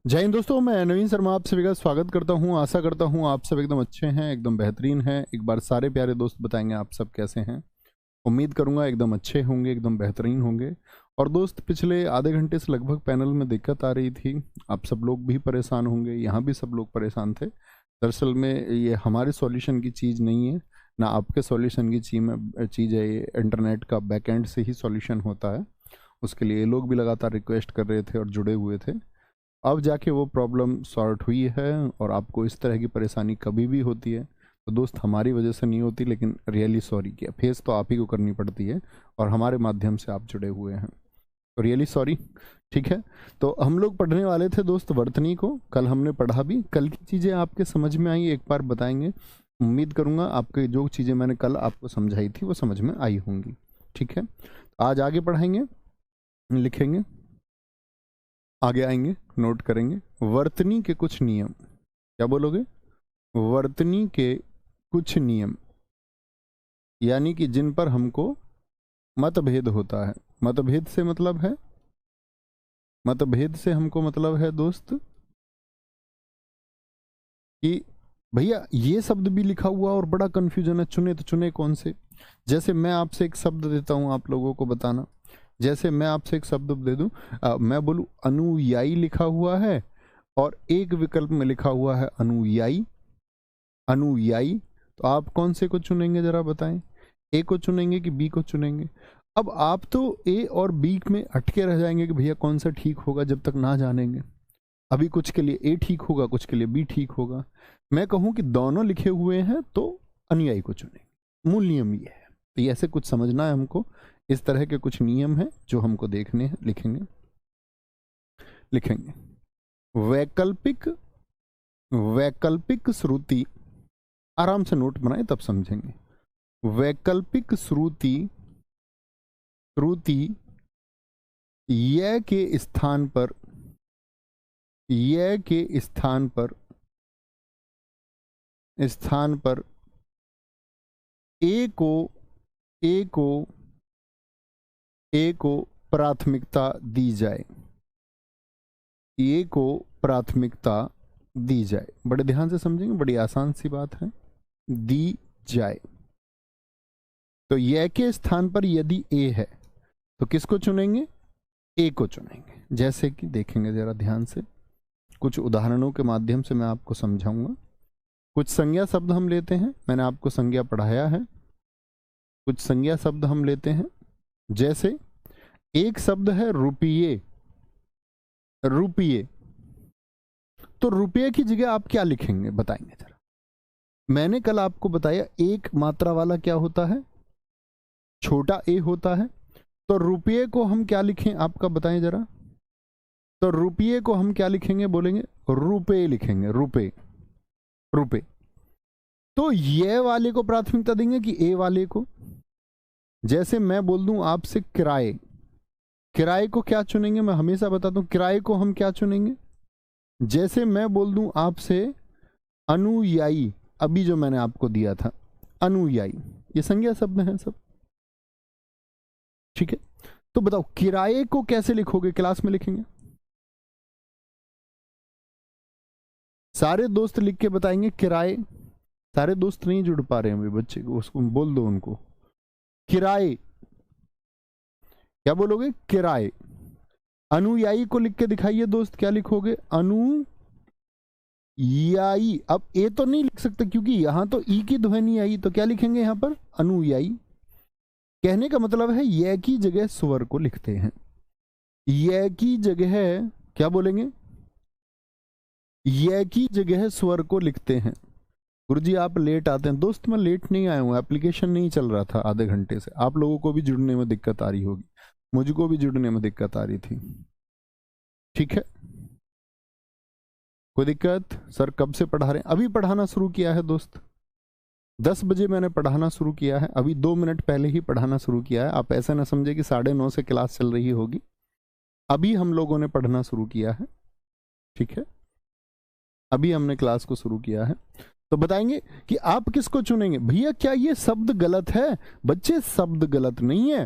जय हिंद दोस्तों, मैं नवीन शर्मा आप सभी का स्वागत करता हूं। आशा करता हूं आप सब एकदम अच्छे हैं, एकदम बेहतरीन हैं। एक बार सारे प्यारे दोस्त बताएंगे आप सब कैसे हैं। उम्मीद करूंगा एकदम अच्छे होंगे, एकदम बेहतरीन होंगे। और दोस्त, पिछले आधे घंटे से लगभग पैनल में दिक्कत आ रही थी। आप सब लोग भी परेशान होंगे, यहाँ भी सब लोग परेशान थे। दरअसल में ये हमारे सॉल्यूशन की चीज़ नहीं है, ना आपके सॉल्यूशन की चीज़ है। ये इंटरनेट का बैकएंड से ही सॉल्यूशन होता है। उसके लिए ये लोग भी लगातार रिक्वेस्ट कर रहे थे और जुड़े हुए थे। अब जाके वो प्रॉब्लम सॉर्ट हुई है। और आपको इस तरह की परेशानी कभी भी होती है तो दोस्त हमारी वजह से नहीं होती, लेकिन रियली सॉरी। किया फेस तो आप ही को करनी पड़ती है और हमारे माध्यम से आप जुड़े हुए हैं, तो रियली सॉरी। ठीक है, तो हम लोग पढ़ने वाले थे दोस्त वर्तनी को। कल हमने पढ़ा भी, कल की चीज़ें आपके समझ में आई एक बार बताएंगे। उम्मीद करूँगा आपके जो चीज़ें मैंने कल आपको समझाई थी वो समझ में आई होंगी। ठीक है, आज आगे पढ़ाएंगे, लिखेंगे, आगे आएंगे, नोट करेंगे। वर्तनी के कुछ नियम। क्या बोलोगे? वर्तनी के कुछ नियम, यानी कि जिन पर हमको मतभेद होता है। मतभेद से मतलब है, मतभेद से हमको मतलब है दोस्त कि भैया ये शब्द भी लिखा हुआ और बड़ा कंफ्यूजन है, चुने तो चुने कौन से। जैसे मैं आपसे एक शब्द देता हूं आप लोगों को बताना। जैसे मैं आपसे एक शब्द दे दूं, मैं बोलूं अनुयायी लिखा हुआ है और एक विकल्प में लिखा हुआ है अनुयायी। अनुयायी, तो आप कौन से को चुनेंगे जरा बताएं? ए को चुनेंगे कि बी को चुनेंगे? अब आप तो ए और बी में अटके रह जाएंगे कि भैया कौन सा ठीक होगा, जब तक ना जानेंगे। अभी कुछ के लिए ए ठीक होगा, कुछ के लिए बी ठीक होगा। मैं कहूं कि दोनों लिखे हुए हैं तो अनुयायी को चुनेंगे। मूल नियम ये है। तो ये ऐसे कुछ समझना है हमको। इस तरह के कुछ नियम हैं जो हमको देखने हैं। लिखेंगे, लिखेंगे। वैकल्पिक, वैकल्पिक श्रुति, आराम से नोट बनाए तब समझेंगे। वैकल्पिक श्रुति, श्रुति य के स्थान पर, य के स्थान पर, स्थान पर ए को, ए को, ए को प्राथमिकता दी जाए। ए को प्राथमिकता दी जाए। बड़े ध्यान से समझेंगे, बड़ी आसान सी बात है। दी जाए तो ये के स्थान पर यदि ए है तो किसको चुनेंगे? ए को चुनेंगे। जैसे कि देखेंगे जरा ध्यान से, कुछ उदाहरणों के माध्यम से मैं आपको समझाऊंगा। कुछ संज्ञा शब्द हम लेते हैं, मैंने आपको संज्ञा पढ़ाया है। कुछ संज्ञा शब्द हम लेते हैं, जैसे एक शब्द है रुपये। रुपये, तो रुपये की जगह आप क्या लिखेंगे बताएंगे जरा? मैंने कल आपको बताया एक मात्रा वाला क्या होता है, छोटा ए होता है। तो रुपये को हम क्या लिखें आपका बताएं जरा? तो रुपये को हम क्या लिखेंगे? बोलेंगे रुपए लिखेंगे। रुपए, रुपए। तो ये वाले को प्राथमिकता देंगे कि ए वाले को? जैसे मैं बोल दूं आपसे किराए, किराए को क्या चुनेंगे? मैं हमेशा बताता हूं किराए को हम क्या चुनेंगे। जैसे मैं बोल दूं आपसे अनुयायी, अभी जो मैंने आपको दिया था अनुयायी, ये संज्ञा शब्द हैं सब। ठीक है, तो बताओ किराए को कैसे लिखोगे? क्लास में लिखेंगे। सारे दोस्त लिख के बताएंगे किराए। सारे दोस्त नहीं जुड़ पा रहे हैं अभी, बच्चे को उसको बोल दो उनको किराए। क्या बोलोगे? किराए। अनुयायी को लिख के दिखाइए दोस्त, क्या लिखोगे? अनुयायी। अब ए तो नहीं लिख सकते क्योंकि यहां तो ई की ध्वनि आई, तो क्या लिखेंगे यहां पर? अनुयायी। कहने का मतलब है ये की जगह स्वर को लिखते हैं। ये की जगह क्या बोलेंगे? ये की जगह स्वर को लिखते हैं। गुरुजी आप लेट आते हैं। दोस्त मैं लेट नहीं आया हूं, एप्लीकेशन नहीं चल रहा था आधे घंटे से। आप लोगों को भी जुड़ने में दिक्कत आ रही होगी, मुझको भी जुड़ने में दिक्कत आ रही थी। ठीक है, कोई दिक्कत? सर कब से पढ़ा रहे हैं? अभी पढ़ाना शुरू किया है दोस्त, 10 बजे मैंने पढ़ाना शुरू किया है। अभी 2 मिनट पहले ही पढ़ाना शुरू किया है। आप ऐसा ना समझे कि 9:30 से क्लास चल रही होगी। अभी हम लोगों ने पढ़ना शुरू किया है। ठीक है, अभी हमने क्लास को शुरू किया है। तो बताएंगे कि आप किसको चुनेंगे। भैया क्या ये शब्द गलत है? बच्चे शब्द गलत नहीं है,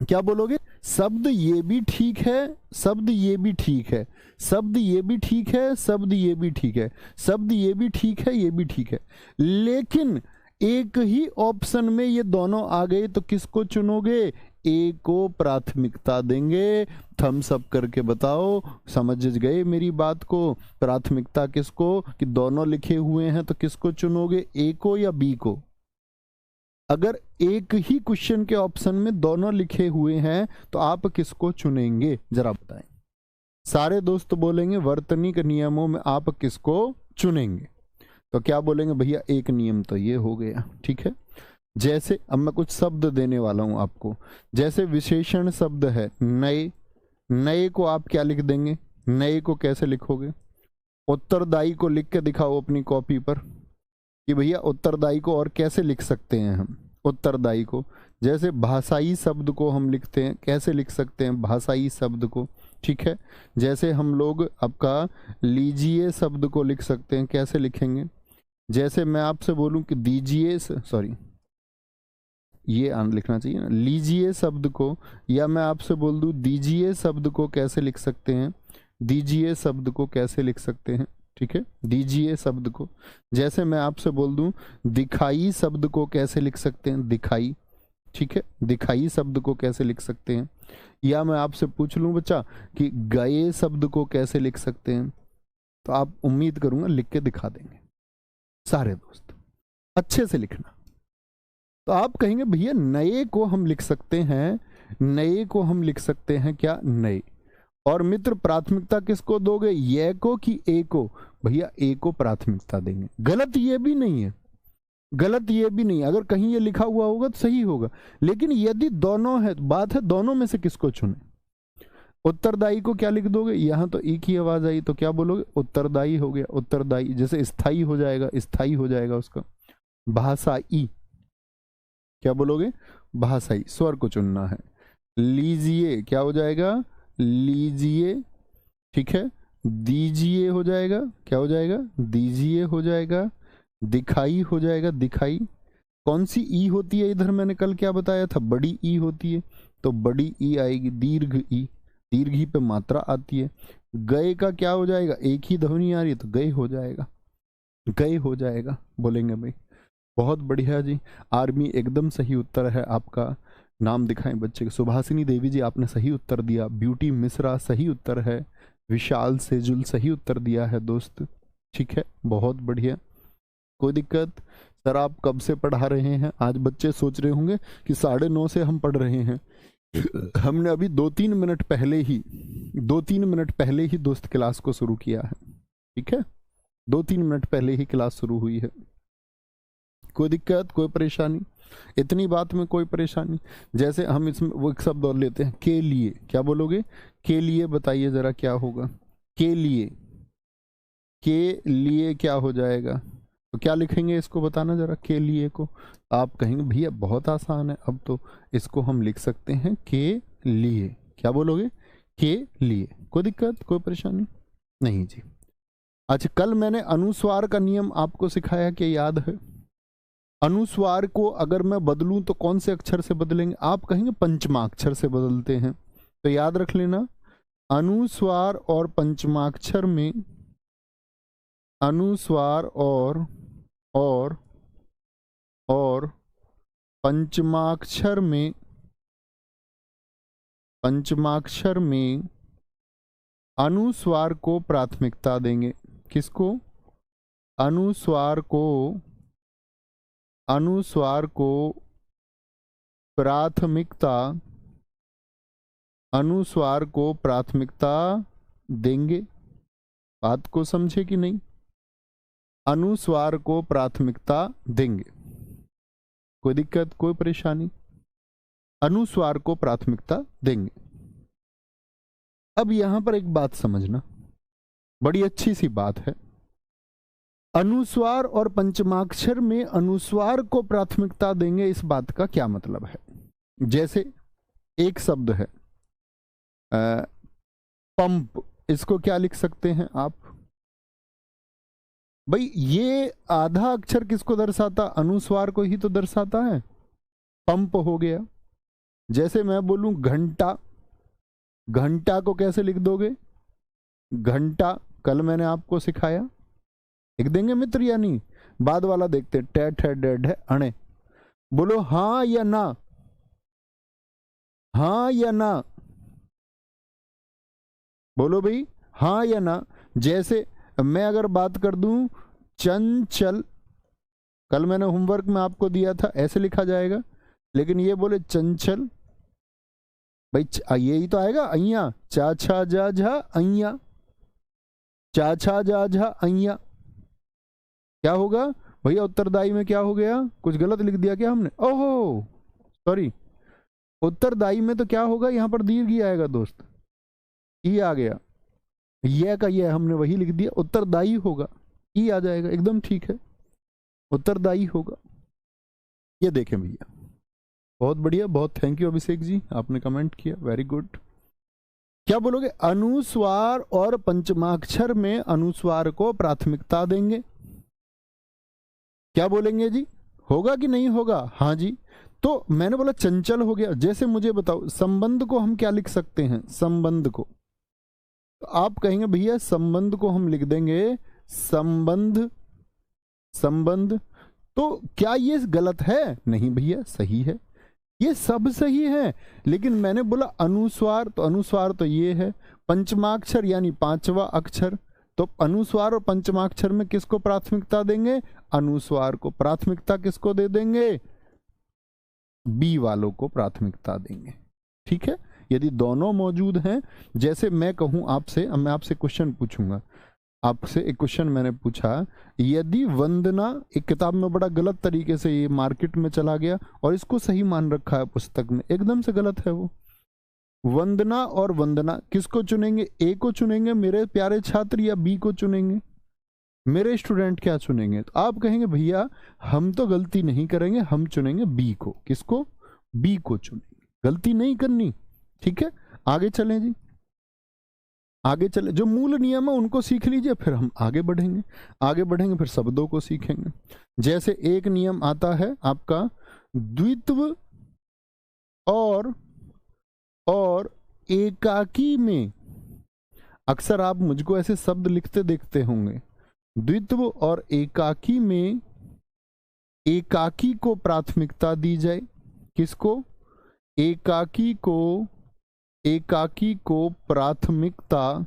क्या बोलोगे? शब्द ये भी ठीक है, शब्द ये भी ठीक है, शब्द ये भी ठीक है, शब्द ये भी ठीक है, शब्द ये भी ठीक है, ये भी ठीक है, लेकिन एक ही ऑप्शन में ये दोनों आ गए तो किसको चुनोगे? ए को प्राथमिकता देंगे। थम्स अप करके बताओ, समझ गए मेरी बात को? प्राथमिकता किसको? कि दोनों लिखे हुए हैं तो किसको चुनोगे, ए को या बी को? अगर एक ही क्वेश्चन के ऑप्शन में दोनों लिखे हुए हैं तो आप किसको चुनेंगे, जरा बताएं। सारे दोस्त बोलेंगे वर्तनीक नियमों में आप किसको चुनेंगे, तो क्या बोलेंगे? भैया एक नियम तो ये हो गया, ठीक है। जैसे अब मैं कुछ शब्द देने वाला हूं आपको, जैसे विशेषण शब्द है नए, नए को आप क्या लिख देंगे? नए को कैसे लिखोगे? उत्तरदायी को लिख के दिखाओ अपनी कॉपी पर कि भैया उत्तरदायी को और कैसे लिख सकते हैं हम उत्तरदायी को। जैसे भाषाई शब्द को हम लिखते हैं, कैसे लिख सकते हैं भाषाई शब्द को, ठीक है। जैसे हम लोग आपका लीजिए शब्द को लिख सकते हैं, कैसे लिखेंगे? जैसे मैं आपसे बोलूं कि दीजिए, सॉरी ये लिखना चाहिए ना, लीजिए शब्द को, या मैं आपसे बोल दूं दीजिए शब्द को कैसे लिख सकते हैं? दीजिए शब्द को कैसे लिख सकते हैं, ठीक है, दीजिए शब्द को। जैसे मैं आपसे बोल दूं दिखाई शब्द को कैसे लिख सकते हैं? दिखाई, ठीक है, दिखाई शब्द को कैसे लिख सकते हैं? या मैं आपसे पूछ लूं बच्चा कि गए शब्द को कैसे लिख सकते हैं, तो आप उम्मीद करूंगा लिख के दिखा देंगे सारे दोस्त, अच्छे से लिखना। तो आप कहेंगे भैया नए को हम लिख सकते हैं, नए को हम लिख सकते हैं क्या? नए। और मित्र प्राथमिकता किसको दोगे, ये को कि ए को? भैया ए को प्राथमिकता देंगे। गलत ये भी नहीं है, गलत ये भी नहीं, अगर कहीं ये लिखा हुआ होगा तो सही होगा, लेकिन यदि दोनों है, बात है दोनों में से किसको चुने। उत्तरदायी को क्या लिख दोगे? यहां तो ई की आवाज आई तो क्या बोलोगे? उत्तरदायी हो गया, उत्तरदायी। जैसे स्थाई हो जाएगा, स्थाई हो जाएगा उसका। भाषाई, क्या बोलोगे? भाषाई, स्वर को चुनना है। लीजिए क्या हो जाएगा? लीजिए, ठीक है। दीजिए हो जाएगा, क्या हो जाएगा? दीजिए हो जाएगा। दिखाई हो जाएगा, दिखाई। कौन सी ई होती है इधर? मैंने कल क्या बताया था, बड़ी ई होती है, तो बड़ी ई आएगी। दीर्घ ई, दीर्घ ई पे मात्रा आती है। गए का क्या हो जाएगा? एक ही ध्वनि आ रही है तो गए हो जाएगा, गए हो जाएगा बोलेंगे भाई। बहुत बढ़िया जी, आर्मी एकदम सही उत्तर है आपका। नाम दिखाएं बच्चे के। सुभाषिनी देवी जी आपने सही उत्तर दिया। ब्यूटी मिश्रा सही उत्तर है। विशाल सेजुल सही उत्तर दिया है दोस्त, ठीक है, बहुत बढ़िया। कोई दिक्कत? सर आप कब से पढ़ा रहे हैं? आज बच्चे सोच रहे होंगे कि 9:30 से हम पढ़ रहे हैं। हमने अभी 2-3 मिनट पहले ही 2-3 मिनट पहले ही दोस्त क्लास को शुरू किया है, ठीक है, 2-3 मिनट पहले ही क्लास शुरू हुई है। कोई दिक्कत, कोई परेशानी? इतनी बात में कोई परेशानी? जैसे हम इसमें वो एक शब्द और लेते हैं, के लिए। क्या बोलोगे? के लिए बताइए जरा क्या होगा? के लिए, के लिए क्या हो जाएगा? तो क्या लिखेंगे इसको बताना जरा, के लिए को? आप कहेंगे भैया बहुत आसान है, अब तो इसको हम लिख सकते हैं के लिए। क्या बोलोगे? के लिए। कोई दिक्कत, कोई परेशानी नहीं जी। अच्छा, कल मैंने अनुस्वार का नियम आपको सिखाया, क्या याद है? अनुस्वार को अगर मैं बदलूं तो कौन से अक्षर से बदलेंगे? आप कहेंगे पंचमाक्षर से बदलते हैं, तो याद रख लेना अनुस्वार और पंचमाक्षर में, अनुस्वार और और पंचमाक्षर में, पंचमाक्षर में अनुस्वार को प्राथमिकता देंगे। किसको? अनुस्वार को, अनुस्वार को प्राथमिकता, अनुस्वार को प्राथमिकता देंगे। बात को समझे कि नहीं? अनुस्वार को प्राथमिकता देंगे। कोई दिक्कत, कोई परेशानी? अनुस्वार को प्राथमिकता देंगे। अब यहां पर एक बात समझना, बड़ी अच्छी सी बात है। अनुस्वार और पंचमाक्षर में अनुस्वार को प्राथमिकता देंगे, इस बात का क्या मतलब है? जैसे एक शब्द है पंप, इसको क्या लिख सकते हैं आप? भाई ये आधा अक्षर किसको दर्शाता? अनुस्वार को ही तो दर्शाता है। पंप हो गया, जैसे मैं बोलूं घंटा, घंटा को कैसे लिख दोगे? घंटा कल मैंने आपको सिखाया, लिख देंगे मित्र या नहीं? बाद वाला देखते, टे ठे डेड है अणे। बोलो हाँ या ना, हाँ या ना, बोलो भाई हाँ या ना। जैसे मैं अगर बात कर दूं चंचल, कल मैंने होमवर्क में आपको दिया था ऐसे लिखा जाएगा, लेकिन ये बोले चंचल, भाई यही तो आएगा अइया, चा छा जा झा अइया, चा छा जा झा अइया। क्या होगा भैया उत्तरदायी में? क्या हो गया, कुछ गलत लिख दिया क्या हमने? ओहो सॉरी, उत्तरदायी में तो क्या होगा, यहां पर दीर्घ ही आएगा दोस्त, ई आ गया, यह का यह हमने वही लिख दिया, उत्तरदायी होगा, ई आ जाएगा, एकदम ठीक है, उत्तरदायी होगा। ये देखें भैया, बहुत बढ़िया, बहुत थैंक यू अभिषेक जी, आपने कमेंट किया, वेरी गुड। क्या बोलोगे? अनुस्वार और पंचमाक्षर में अनुस्वार को प्राथमिकता देंगे। क्या बोलेंगे जी, होगा कि नहीं होगा? हाँ जी। तो मैंने बोला चंचल हो गया। जैसे मुझे बताओ संबंध को हम क्या लिख सकते हैं? संबंध को तो आप कहेंगे भैया संबंध को हम लिख देंगे संबंध, संबंध। तो क्या ये गलत है? नहीं भैया सही है, ये सब सही है, लेकिन मैंने बोला अनुस्वार, तो अनुस्वार तो ये है, पंचमाक्षर यानी पांचवा अक्षर, तो अनुस्वार और पंचमाक्षर में किसको प्राथमिकता देंगे? अनुस्वार को। प्राथमिकता किसको दे देंगे? बी वालों को प्राथमिकता देंगे। ठीक है, यदि दोनों मौजूद हैं, जैसे मैं कहूं आपसे, अब मैं आपसे क्वेश्चन पूछूंगा, आपसे एक क्वेश्चन मैंने पूछा, यदि वंदना, एक किताब में बड़ा गलत तरीके से ये मार्केट में चला गया और इसको सही मान रखा है पुस्तक में, एकदम से गलत है वो। वंदना और वंदना किसको चुनेंगे? ए को चुनेंगे मेरे प्यारे छात्र, या बी को चुनेंगे मेरे स्टूडेंट? क्या चुनेंगे? तो आप कहेंगे भैया हम तो गलती नहीं करेंगे, हम चुनेंगे बी को। किसको? बी को चुनेंगे, गलती नहीं करनी। ठीक है, आगे चलें जी, आगे चले, जो मूल नियम है उनको सीख लीजिए, फिर हम आगे बढ़ेंगे, आगे बढ़ेंगे फिर शब्दों को सीखेंगे। जैसे एक नियम आता है आपका द्वित्व और एकाकी में, अक्सर आप मुझको ऐसे शब्द लिखते देखते होंगे, द्वित्व और एकाकी में एकाकी को प्राथमिकता दी जाए। किसको? एकाकी को, एकाकी को प्राथमिकता,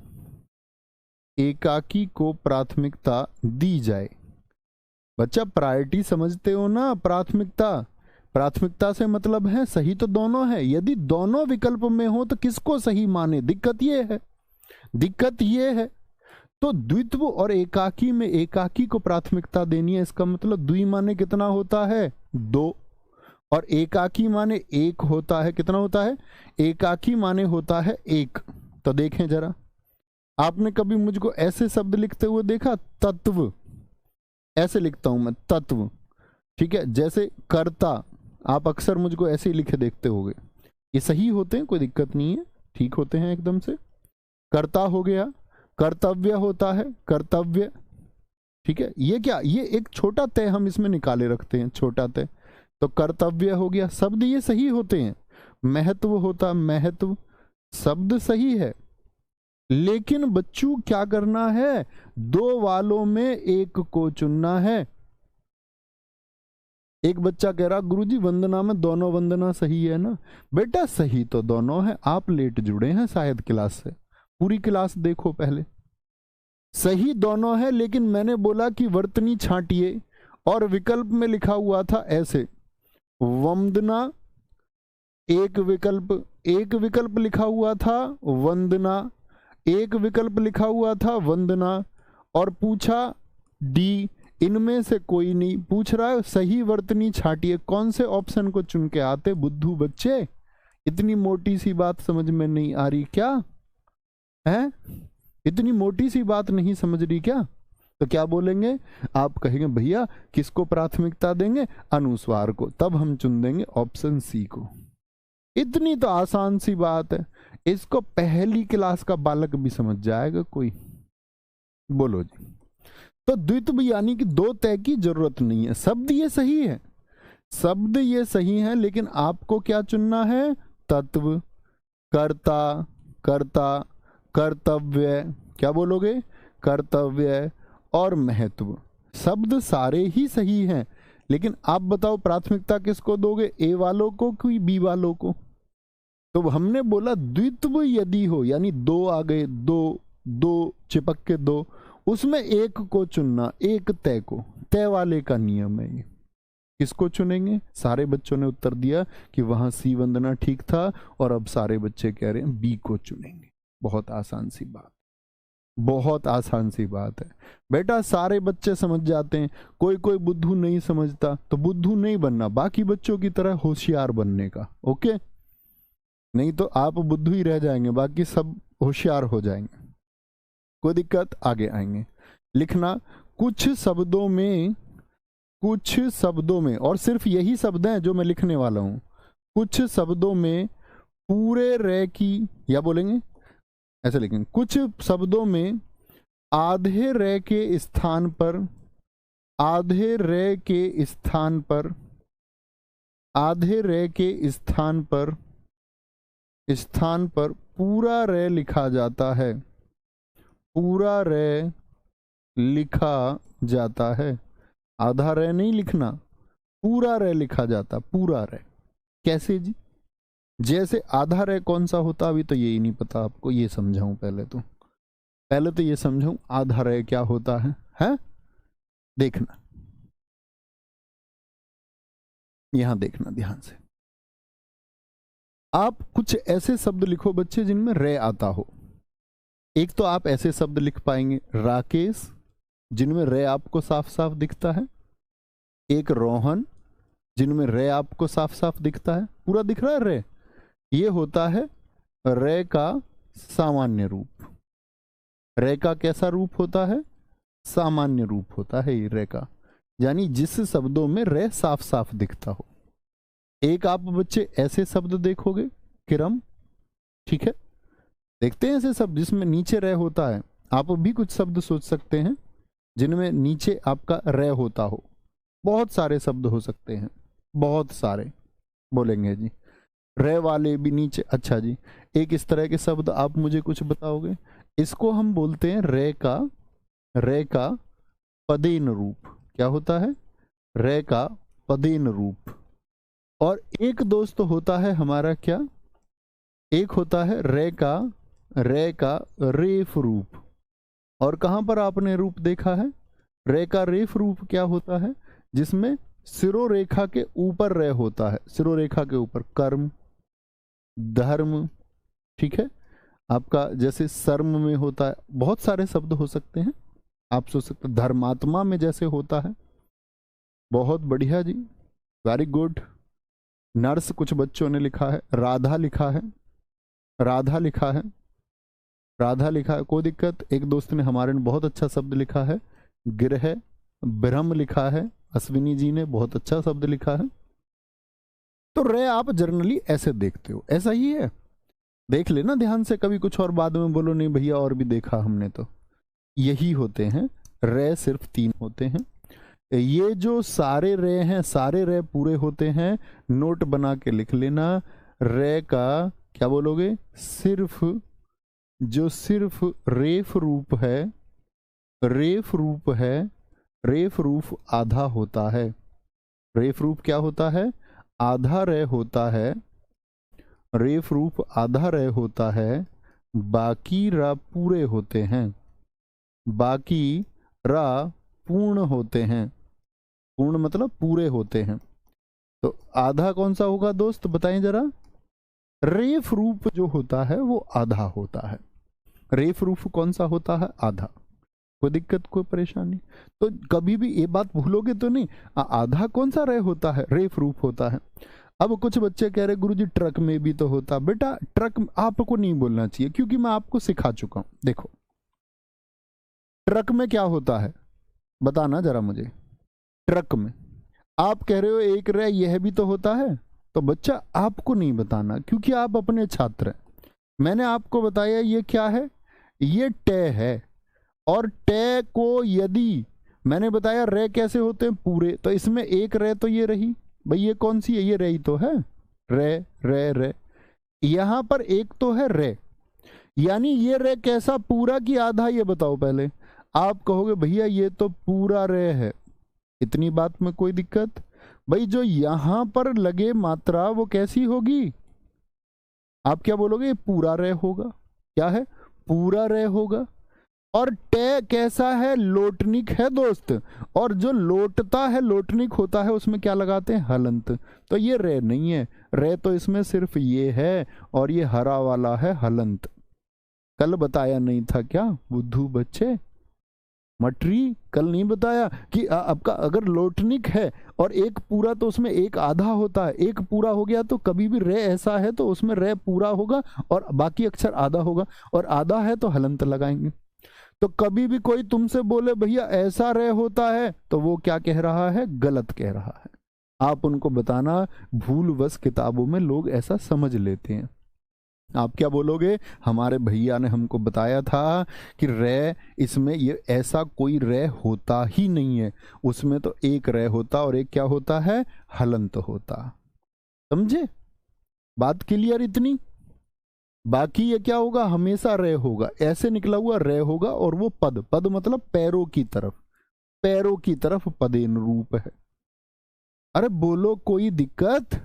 एकाकी को प्राथमिकता दी जाए। बच्चा प्रायोरिटी समझते हो ना? प्राथमिकता, प्राथमिकता से मतलब है सही तो दोनों है, यदि दोनों विकल्प में हो तो किसको सही माने? दिक्कत ये है, दिक्कत ये है। तो द्वित्व और एकाकी में एकाकी को प्राथमिकता देनी है, इसका मतलब द्वि माने कितना होता है? 2, और एकाकी माने 1 होता है। कितना होता है? एकाकी माने होता है 1। तो देखें जरा, आपने कभी मुझको ऐसे शब्द लिखते हुए देखा? तत्व, ऐसे लिखता हूं मैं, तत्व। ठीक है, जैसे कर्ता, आप अक्सर मुझको ऐसे ही लिखे देखते होंगे, ये सही होते हैं, कोई दिक्कत नहीं है, ठीक होते हैं एकदम से। कर्ता हो गया, कर्तव्य होता है, कर्तव्य। ठीक है, ये क्या, ये एक छोटा तय हम इसमें निकाले रखते हैं, छोटा तय, तो कर्तव्य हो गया। शब्द ये सही होते हैं। महत्व होता, महत्व, शब्द सही है, लेकिन बच्चों क्या करना है? 2 वालों में 1 को चुनना है। एक बच्चा कह रहा गुरुजी वंदना में दोनों वंदना सही है ना? बेटा सही तो दोनों है, आप लेट जुड़े हैं शायद क्लास से, पूरी क्लास देखो पहले। सही दोनों है, लेकिन मैंने बोला कि वर्तनी छांटिए, और विकल्प में लिखा हुआ था ऐसे, वंदना, एक विकल्प लिखा हुआ था वंदना, एक विकल्प लिखा हुआ था वंदना, और पूछा डी, इनमें से कोई नहीं। पूछ रहा है सही वर्तनी छाटिए, कौन से ऑप्शन को चुन के आते? बुद्धू बच्चे, इतनी मोटी सी बात समझ में नहीं आ रही क्या है? इतनी मोटी सी बात नहीं समझ रही क्या? तो क्या बोलेंगे? आप कहेंगे भैया किसको प्राथमिकता देंगे? अनुस्वार को। तब हम चुन देंगे ऑप्शन सी को। इतनी तो आसान सी बात है, इसको पहली क्लास का बालक भी समझ जाएगा कोई। बोलो जी। तो द्वित्व यानी कि 2 तय की जरूरत नहीं है। शब्द ये सही है, शब्द ये सही है, लेकिन आपको क्या चुनना है? तत्व, कर्ता, कर्ता, कर्तव्य, क्या बोलोगे, कर्तव्य और महत्व। शब्द सारे ही सही हैं, लेकिन आप बताओ प्राथमिकता किसको दोगे, ए वालों को कि बी वालों को। तो हमने बोला द्वित्व यदि हो, यानी दो आ गए, दो दो चिपक के दो, उसमें एक को चुनना, एक तय को, तय वाले का नियम है ये। किसको चुनेंगे? सारे बच्चों ने उत्तर दिया कि वहां सी वंदना ठीक था, और अब सारे बच्चे कह रहे हैं बी को चुनेंगे। बहुत आसान सी बात, बहुत आसान सी बात है बेटा, सारे बच्चे समझ जाते हैं। कोई कोई बुद्धू नहीं समझता, तो बुद्धू नहीं बनना, बाकी बच्चों की तरह होशियार बनने का, ओके? नहीं तो आप बुद्धू ही रह जाएंगे, बाकी सब होशियार हो जाएंगे। कोई दिक्कत, आगे आएंगे। लिखना कुछ शब्दों में, कुछ शब्दों में, और सिर्फ यही शब्द हैं जो मैं लिखने वाला हूं, कुछ शब्दों में पूरे रे की, या बोलेंगे ऐसे लिखेंगे, कुछ शब्दों में आधे रे के स्थान पर, आधे रे के स्थान पर, आधे रे के स्थान पर, स्थान पर पूरा रे लिखा जाता है, पूरा रे लिखा जाता है। आधा रे नहीं लिखना, पूरा रे लिखा जाता, पूरा रे। कैसे जी? जैसे आधा रे कौन सा होता, अभी तो यही नहीं पता आपको, ये समझाऊं पहले तो ये समझाऊं आधा रे क्या होता है? देखना, यहां देखना ध्यान से। आप कुछ ऐसे शब्द लिखो बच्चे जिनमें रे आता हो। एक तो आप ऐसे शब्द लिख पाएंगे राकेश, जिनमें रे आपको साफ साफ दिखता है। एक रोहन, जिनमें रे आपको साफ साफ दिखता है, पूरा दिख रहा है रे। ये होता है रे का सामान्य रूप। रे का कैसा रूप होता है? सामान्य रूप होता है ये रे का, यानी जिस शब्दों में रे साफ साफ दिखता हो। एक आप बच्चे ऐसे शब्द देखोगे किरम, ठीक है, देखते हैं ऐसे शब्द जिसमें नीचे रे होता है। आप भी कुछ शब्द सोच सकते हैं जिनमें नीचे आपका रे होता हो। बहुत सारे शब्द हो सकते हैं, बहुत सारे बोलेंगे जी, रे वाले भी नीचे। अच्छा जी, एक इस तरह के शब्द आप मुझे कुछ बताओगे? इसको हम बोलते हैं रे का पदेन रूप। क्या होता है? रे का पदेन रूप। और एक दोस्त होता है हमारा क्या, एक होता है रे का रेफ रूप। और कहां पर आपने रूप देखा है? रे का रेफ रूप क्या होता है? जिसमें सिरोरेखा के ऊपर रे होता है, सिरोरेखा के ऊपर। कर्म, धर्म, ठीक है, आपका जैसे शर्म में होता है। बहुत सारे शब्द हो सकते हैं, आप सोच सकते हैं धर्मात्मा में जैसे होता है। बहुत बढ़िया जी, वेरी गुड। नर्स कुछ बच्चों ने लिखा है, राधा लिखा है, राधा लिखा है, राधा लिखा है, कोई दिक्कत। एक दोस्त ने हमारे ने बहुत अच्छा शब्द लिखा है गृह, ब्रह्म लिखा है, अश्विनी जी ने बहुत अच्छा शब्द लिखा है। तो रे आप जनरली ऐसे देखते हो, ऐसा ही है, देख लेना ध्यान से, कभी कुछ और बाद में बोलो नहीं भैया और भी देखा हमने। तो यही होते हैं रे, सिर्फ 3 होते हैं। ये जो सारे रे हैं, सारे रे पूरे होते हैं, नोट बना के लिख लेना। रे का क्या बोलोगे? सिर्फ जो सिर्फ रेफ रूप है, रेफ रूप है, रेफ रूप आधा होता है। रेफ रूप क्या होता है? आधा रे होता है। रेफ रूप आधा रे होता है, बाकी रा पूरे होते हैं, बाकी रा पूर्ण होते हैं। पूर्ण मतलब पूरे होते हैं। तो आधा कौन सा होगा दोस्त, बताएं जरा? रेफ रूप जो होता है वो आधा होता है। रेफ रूप कौन सा होता है? आधा। कोई दिक्कत, कोई परेशानी? तो कभी भी ये बात भूलोगे तो नहीं, आधा कौन सा रे होता है? रेफ रूप होता है। अब कुछ बच्चे कह रहे गुरुजी ट्रक में भी तो होता। बेटा ट्रक आपको नहीं बोलना चाहिए, क्योंकि मैं आपको सिखा चुका हूं। देखो ट्रक में क्या होता है, बताना जरा मुझे। ट्रक में आप कह रहे हो एक रे यह भी तो होता है, तो बच्चा आपको नहीं बताना, क्योंकि आप अपने छात्र हैं। मैंने आपको बताया ये क्या है, ये टे है। और टे को यदि मैंने बताया रे कैसे होते हैं? पूरे। तो इसमें एक रे तो ये रही भाई, ये कौन सी है? ये रे ही तो है, रे रे रे। यहां पर एक तो है रे, यानी ये रे कैसा, पूरा की आधा, ये बताओ पहले। आप कहोगे भैया ये तो पूरा रे है, इतनी बात में कोई दिक्कत। भाई जो यहां पर लगे मात्रा वो कैसी होगी, आप क्या बोलोगे, पूरा रे होगा। क्या है, पूरा रे होगा। और टे कैसा है, लोटनिक है दोस्त, और जो लोटता है, लोटनिक होता है, उसमें क्या लगाते हैं, हलंत। तो ये रे नहीं है, रे तो इसमें सिर्फ ये है, और ये हरा वाला है हलंत। कल बताया नहीं था क्या बुद्धू बच्चे, मटरी, कल नहीं बताया कि आपका अगर लोटनिक है और एक पूरा तो उसमें एक आधा होता है, एक पूरा हो गया तो कभी भी रे ऐसा है तो उसमें रे पूरा होगा और बाकी अक्षर आधा होगा, और आधा है तो हलंत लगाएंगे। तो कभी भी कोई तुमसे बोले भैया ऐसा रे होता है, तो वो क्या कह रहा है, गलत कह रहा है। आप उनको बताना, भूलवश किताबों में लोग ऐसा समझ लेते हैं। आप क्या बोलोगे, हमारे भैया ने हमको बताया था कि रे, इसमें ये ऐसा कोई रे होता ही नहीं है, उसमें तो एक रे होता और एक क्या होता है, हलंत होता। समझे बात क्लियर इतनी। बाकी ये क्या होगा, हमेशा रे होगा, ऐसे निकला हुआ रे होगा, और वो पद, पद मतलब पैरों की तरफ, पैरों की तरफ पदेन रूप है। अरे बोलो कोई दिक्कत,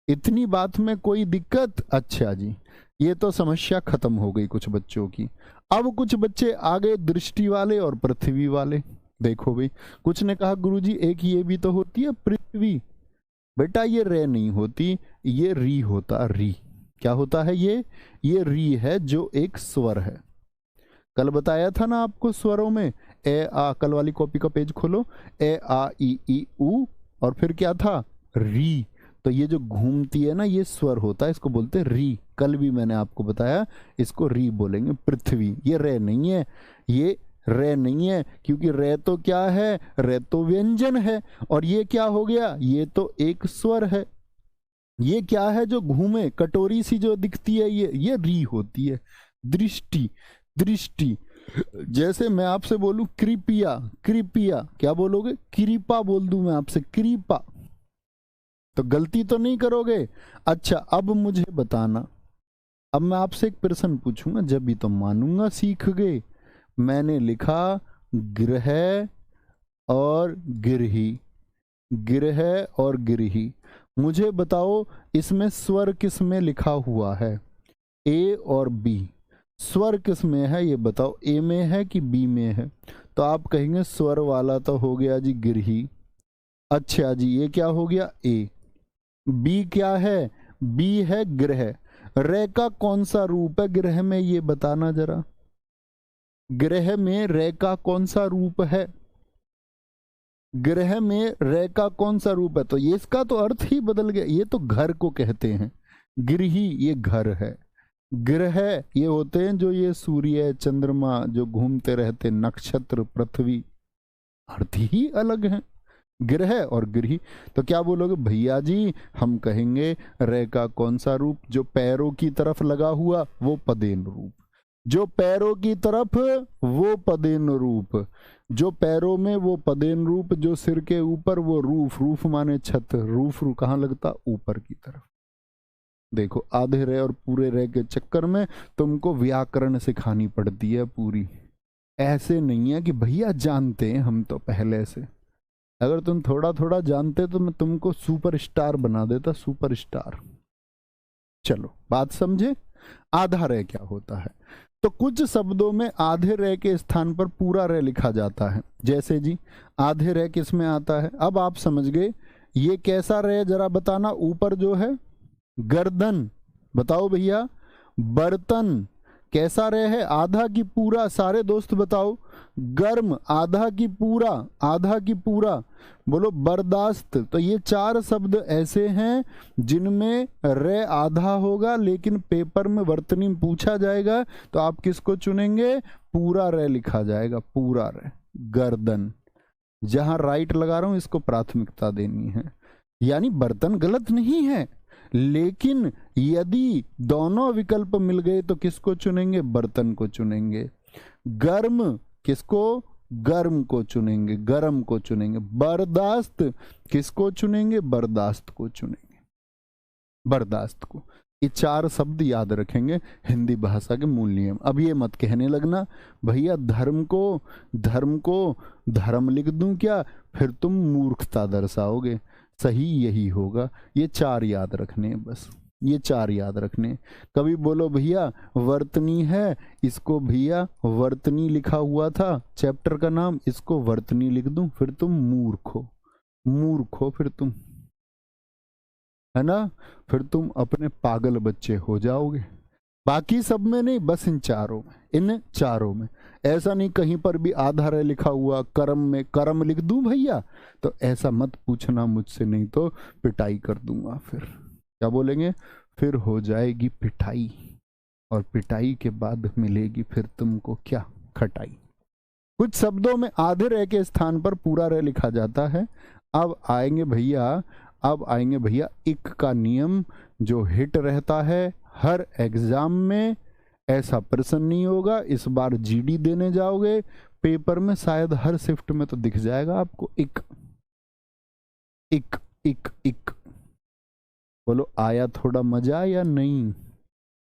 इतनी बात में कोई दिक्कत। अच्छा जी, ये तो समस्या खत्म हो गई कुछ बच्चों की। अब कुछ बच्चे आ गए दृष्टि वाले और पृथ्वी वाले। देखो भाई, कुछ ने कहा गुरुजी एक ये भी तो होती है पृथ्वी। बेटा ये रे नहीं होती, ये री होता, री। क्या होता है ये री है, जो एक स्वर है। कल बताया था ना आपको स्वरों में, ए आ, कल वाली कॉपी का पेज खोलो, ए आ ई ऊ, और फिर क्या था, री। तो ये जो घूमती है ना, ये स्वर होता है, इसको बोलते हैं री। कल भी मैंने आपको बताया, इसको री बोलेंगे पृथ्वी। ये रे नहीं है, ये रे नहीं है, क्योंकि रे तो क्या है, रे तो व्यंजन है, और ये क्या हो गया, ये तो एक स्वर है। ये क्या है जो घूमे, कटोरी सी जो दिखती है, ये री होती है। दृष्टि, दृष्टि। जैसे मैं आपसे बोलूं कृपया, कृपया, क्या बोलोगे, कृपा बोल दूं मैं आपसे, कृपा, तो गलती तो नहीं करोगे। अच्छा अब मुझे बताना, अब मैं आपसे एक प्रश्न पूछूंगा, जब भी तो मानूंगा सीख गए। मैंने लिखा गृह और गिरही, गृह और गिरही। मुझे बताओ इसमें स्वर किस में लिखा हुआ है, ए और बी। स्वर किस में है ये बताओ, ए में है कि बी में है। तो आप कहेंगे स्वर वाला तो हो गया जी गिरही। अच्छा जी, ये क्या हो गया, ए। बी क्या है, बी है गृह। रे का कौन सा रूप है गृह में, ये बताना जरा। गृह में रे का कौन सा रूप है, गृह में रे का कौन सा रूप है। तो ये इसका तो अर्थ ही बदल गया, ये तो घर को कहते हैं, गृही ये घर है। ग्रह ये होते हैं जो ये सूर्य चंद्रमा जो घूमते रहते, नक्षत्र पृथ्वी, अर्थ ही अलग है ग्रह और गृही। तो क्या बोलोगे भैया जी, हम कहेंगे रे का कौन सा रूप, जो पैरों की तरफ लगा हुआ वो पदेन रूप, जो पैरों की तरफ वो पदेन रूप, जो पैरों में वो पदेन रूप, जो सिर के ऊपर वो रूफ, रूफ माने छत, रूफ कहाँ लगता, ऊपर की तरफ। देखो आधे रे और पूरे रे के चक्कर में तुमको व्याकरण सिखानी पड़ती है पूरी। ऐसे नहीं है कि भैया जानते हैं हम तो पहले से, अगर तुम थोड़ा थोड़ा जानते तो मैं तुमको सुपरस्टार बना देता, सुपरस्टार। चलो बात समझे, आधा रे क्या होता है। तो कुछ शब्दों में आधे रे के स्थान पर पूरा रे लिखा जाता है। जैसे जी आधे रे किस में आता है, अब आप समझ गए। ये कैसा रे जरा बताना, ऊपर जो है गर्दन, बताओ भैया। बर्तन कैसा रे है, आधा की पूरा, सारे दोस्त बताओ। गर्म आधा की पूरा, आधा की पूरा, बोलो बर्दाश्त। तो ये चार शब्द ऐसे हैं जिनमें रे आधा होगा, लेकिन पेपर में वर्तनी में पूछा जाएगा तो आप किसको चुनेंगे, पूरा रे लिखा जाएगा, पूरा रे। गर्दन, जहां राइट लगा रहा हूं इसको प्राथमिकता देनी है, यानी बर्तन गलत नहीं है, लेकिन यदि दोनों विकल्प मिल गए तो किसको चुनेंगे, बर्तन को चुनेंगे। गर्म किसको, गर्म को चुनेंगे, गर्म को चुनेंगे। बर्दाश्त किसको चुनेंगे, बर्दाश्त को चुनेंगे, बर्दाश्त को। ये 4 शब्द याद रखेंगे, हिंदी भाषा के मूल नियम। अब ये मत कहने लगना भैया धर्म को धर्म लिख दूं क्या, फिर तुम मूर्खता दर्शाओगे। सही यही होगा। ये 4 याद रखने हैं बस, ये 4 याद रखने। कभी बोलो भैया वर्तनी है, इसको भैया वर्तनी लिखा हुआ था चैप्टर का नाम, इसको वर्तनी लिख दूं, फिर तुम मूर्ख हो फिर तुम, है ना, फिर तुम अपने पागल बच्चे हो जाओगे। बाकी सब में नहीं, बस इन चारों में। ऐसा नहीं कहीं पर भी आधार है लिखा हुआ, कर्म में कर्म लिख दूं भैया, तो ऐसा मत पूछना मुझसे, नहीं तो पिटाई कर दूंगा। फिर क्या बोलेंगे, फिर हो जाएगी पिटाई, और पिटाई के बाद मिलेगी फिर तुमको क्या, खटाई। कुछ शब्दों में आधे रह के स्थान पर पूरा रह लिखा जाता है। अब आएंगे भैया इक का नियम, जो हिट रहता है हर एग्जाम में। ऐसा प्रश्न नहीं होगा, इस बार जीडी देने जाओगे पेपर में, शायद हर शिफ्ट में तो दिख जाएगा आपको इक इक इक इक। बोलो आया थोड़ा मजा या नहीं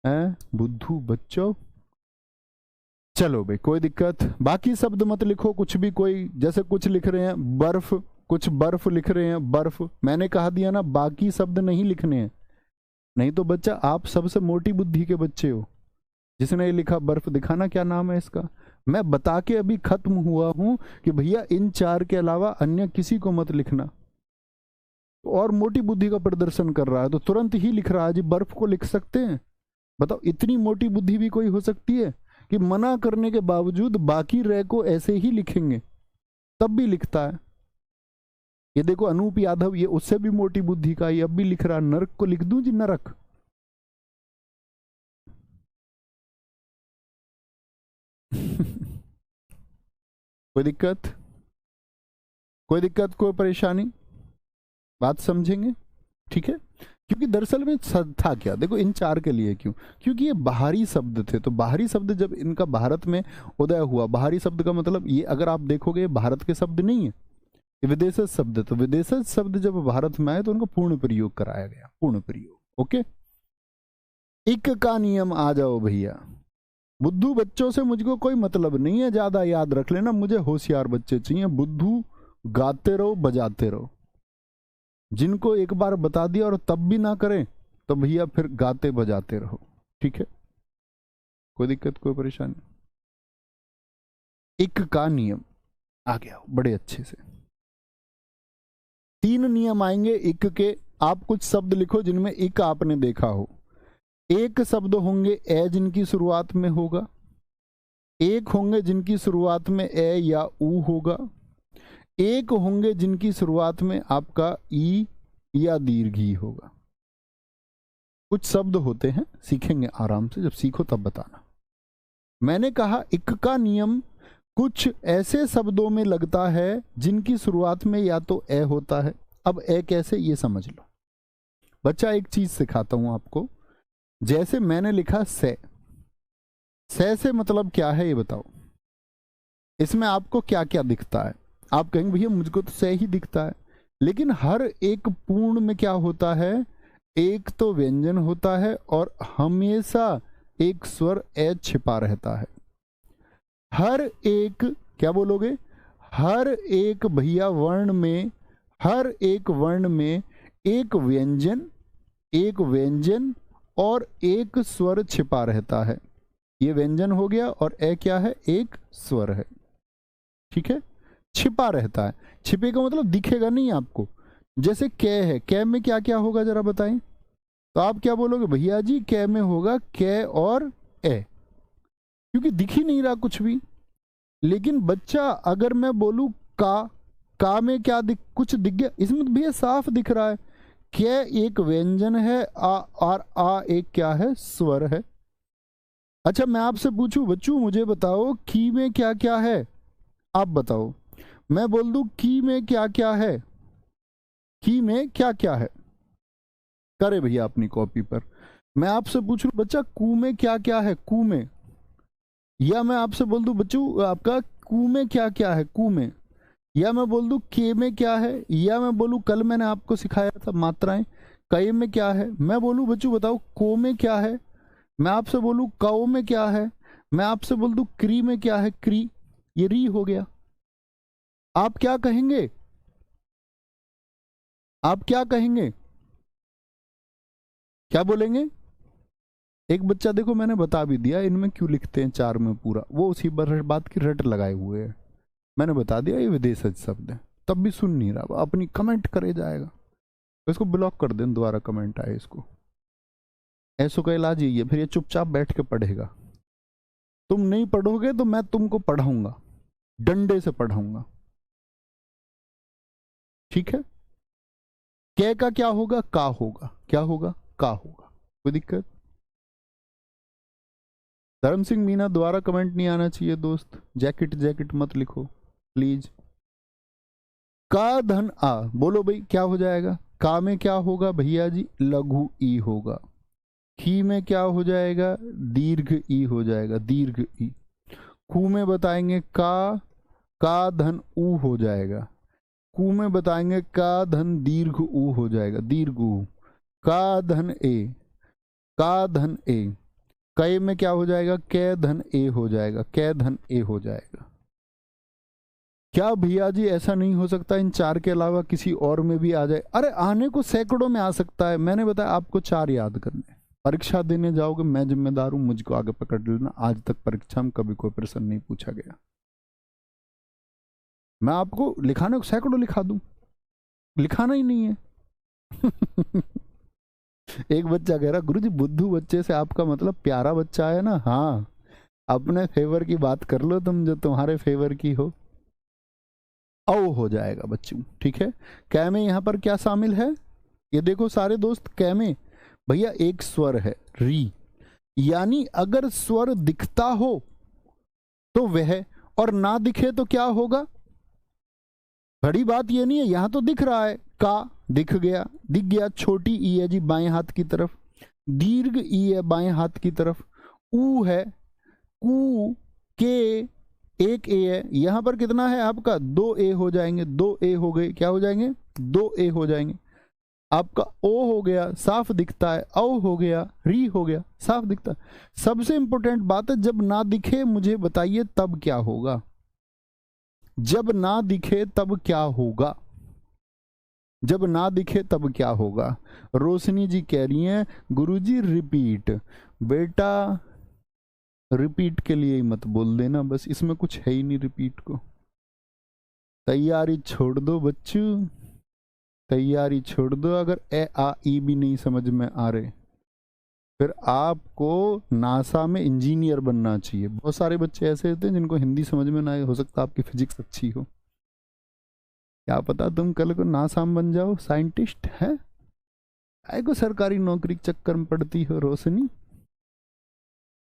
है बुद्धू बच्चों। चलो भाई कोई दिक्कत, बाकी शब्द मत लिखो कुछ भी, कोई जैसे कुछ लिख रहे हैं बर्फ, कुछ बर्फ लिख रहे हैं बर्फ, मैंने कहा दिया ना बाकी शब्द नहीं लिखने हैं, नहीं तो बच्चा आप सबसे मोटी बुद्धि के बच्चे हो। जिसने ये लिखा बर्फ, दिखाना क्या नाम है इसका, मैं बता के अभी खत्म हुआ हूं कि भैया इन 4 के अलावा अन्य किसी को मत लिखना। और मोटी बुद्धि का प्रदर्शन कर रहा है तो तुरंत ही लिख रहा है जी बर्फ को लिख सकते हैं। बताओ इतनी मोटी बुद्धि भी कोई हो सकती है कि मना करने के बावजूद बाकी रह को ऐसे ही लिखेंगे, तब भी लिखता है। ये देखो अनूप यादव, ये उससे भी मोटी बुद्धि का, ये अब भी लिख रहा, नरक को लिख दूं जी नरक। कोई दिक्कत, कोई परेशानी, बात समझेंगे ठीक है। क्योंकि दरअसल में था क्या, देखो इन 4 के लिए क्यों, क्योंकि ये बाहरी शब्द थे। तो बाहरी शब्द जब इनका भारत में उदय हुआ, बाहरी शब्द का मतलब ये अगर आप देखोगे भारत के शब्द नहीं है, विदेशज शब्द। तो विदेशज शब्द जब भारत में आए तो उनको पूर्ण प्रयोग कराया गया, पूर्ण प्रयोग। ओके, इक का नियम आ जाओ भैया। बुद्धू बच्चों से मुझको कोई मतलब नहीं है, ज्यादा याद रख लेना, मुझे होशियार बच्चे चाहिए। बुद्धू गाते रहो बजाते रहो, जिनको एक बार बता दिया और तब भी ना करें तो भैया फिर गाते बजाते रहो, ठीक है। कोई दिक्कत कोई परेशानी। इक का नियम आ गया बड़े अच्छे से। 3 नियम आएंगे इक के। आप कुछ शब्द लिखो जिनमें इक आपने देखा हो। एक शब्द होंगे ए जिनकी शुरुआत में होगा, एक होंगे जिनकी शुरुआत में ए या ऊ होगा, एक होंगे जिनकी शुरुआत में आपका ई या दीर्घ ई होगा। कुछ शब्द होते हैं, सीखेंगे आराम से, जब सीखो तब बताना। मैंने कहा इक का नियम कुछ ऐसे शब्दों में लगता है जिनकी शुरुआत में या तो ए होता है। अब ए कैसे, ये समझ लो बच्चा। एक चीज सिखाता हूं आपको, जैसे मैंने लिखा से मतलब क्या है ये बताओ। इसमें आपको क्या क्या दिखता है, आप कहेंगे भैया मुझको तो से ही दिखता है, लेकिन हर एक पूर्ण में क्या होता है, एक तो व्यंजन होता है और हमेशा एक स्वर ए छिपा रहता है। हर एक, क्या बोलोगे, हर एक भैया वर्ण में, हर एक वर्ण में एक व्यंजन और एक स्वर छिपा रहता है। ये व्यंजन हो गया और ए क्या है, एक स्वर है, ठीक है। छिपा रहता है, छिपे का मतलब दिखेगा नहीं आपको। जैसे कै है, कै में क्या क्या होगा जरा बताएं, तो आप क्या बोलोगे भैया जी, कै में होगा कै और ए, क्योंकि दिख ही नहीं रहा कुछ भी। लेकिन बच्चा अगर मैं बोलूं का में क्या कुछ दिख गया, इसमें तो भैया साफ दिख रहा है, कै एक व्यंजन है और आ एक क्या है, स्वर है। अच्छा मैं आपसे पूछूं बच्चों, मुझे बताओ की में क्या क्या है, आप बताओ। मैं बोल दूं की में क्या क्या है, की में क्या क्या है, करे भैया अपनी कॉपी पर। मैं आपसे पूछ लूं बच्चा कू में क्या क्या है, कू में, या मैं आपसे बोल दूं बच्चों आपका कू में क्या क्या है, कू में, या मैं बोल दूं के में क्या है, या मैं बोलूं कल मैंने आपको सिखाया था मात्राएं, कई में क्या है, मैं बोलूं बच्चों बताओ को में क्या है, मैं आपसे बोलूं कौ में क्या है, मैं आपसे बोल दूं क्री में क्या है, क्री, ये री हो गया। आप क्या कहेंगे, आप क्या कहेंगे, क्या बोलेंगे? एक बच्चा देखो मैंने बता भी दिया इनमें क्यों लिखते हैं चार में पूरा, वो उसी बात की रट लगाए हुए है। मैंने बता दिया ये विदेशज शब्द है, तब भी सुन नहीं रहा, अपनी कमेंट करे जाएगा। तो इसको ब्लॉक कर दें, दोबारा कमेंट आए इसको। ऐसो का इलाज यही है, फिर ये चुपचाप बैठ के पढ़ेगा। तुम नहीं पढ़ोगे तो मैं तुमको पढ़ाऊंगा, डंडे से पढ़ाऊंगा, ठीक है? कै का क्या होगा, का होगा, क्या होगा, का होगा। कोई दिक्कत? धर्म सिंह मीना दोबारा कमेंट नहीं आना चाहिए दोस्त, जैकेट जैकेट मत लिखो प्लीज। का धन आ, बोलो भाई क्या हो जाएगा, का में क्या होगा भैया जी, लघु ई होगा। खी में क्या हो जाएगा, दीर्घ ई हो जाएगा, दीर्घ ई। कू में बताएंगे का धन ऊ हो जाएगा। कू में बताएंगे का धन दीर्घ ऊ हो जाएगा, दीर्घ ऊ। का धन ए, का धन ए। कै में क्या हो जाएगा, कै धन ए हो जाएगा, कै धन ए हो जाएगा। क्या भैया जी ऐसा नहीं हो सकता इन चार के अलावा किसी और में भी आ जाए? अरे आने को सैकड़ों में आ सकता है, मैंने बताया आपको चार याद करने। परीक्षा देने जाओगे मैं जिम्मेदार हूं, मुझको आगे पकड़ लेना। आज तक परीक्षा में कभी कोई प्रश्न नहीं पूछा गया, मैं आपको लिखाने को सैकड़ों लिखा दूं, लिखाना ही नहीं है। एक बच्चा कह रहा गुरुजी बुद्धू बच्चे से आपका मतलब प्यारा बच्चा है ना? हाँ, अपने फेवर की बात कर लो तुम, जो तुम्हारे फेवर की हो। औ हो जाएगा बच्चों, ठीक है? कै में यहां पर क्या शामिल है, ये देखो सारे दोस्त, कै में भैया एक स्वर है री, यानी अगर स्वर दिखता हो तो वह, और ना दिखे तो क्या होगा। बड़ी बात ये नहीं है, यहां तो दिख रहा है, का दिख गया, दिख गया। छोटी ई है जी बाएं हाथ की तरफ, दीर्घ ई है बाएं हाथ की तरफ, ऊ है, कू, के, एक ए है। यहां पर कितना है आपका, दो ए हो जाएंगे, दो ए हो गए, क्या हो जाएंगे, दो ए हो जाएंगे। आपका ओ हो गया, साफ दिखता है, औ हो गया, री हो गया, साफ दिखता है। सबसे इंपॉर्टेंट बात है, जब ना दिखे मुझे बताइए तब क्या होगा, जब ना दिखे तब क्या होगा, जब ना दिखे तब क्या होगा। रोशनी जी कह रही हैं गुरुजी रिपीट, बेटा रिपीट के लिए ही मत बोल देना, बस इसमें कुछ है ही नहीं रिपीट को। तैयारी छोड़ दो बच्चों, तैयारी छोड़ दो। अगर ए आ ई भी नहीं समझ में आ रहे, फिर आपको नासा में इंजीनियर बनना चाहिए। बहुत सारे बच्चे ऐसे होते हैं जिनको हिंदी समझ में ना आए, हो सकता है आपकी फिजिक्स अच्छी हो, क्या पता तुम कल को नासा में बन जाओ साइंटिस्ट है। आए को सरकारी नौकरी के चक्कर में पड़ती हो रोशनी,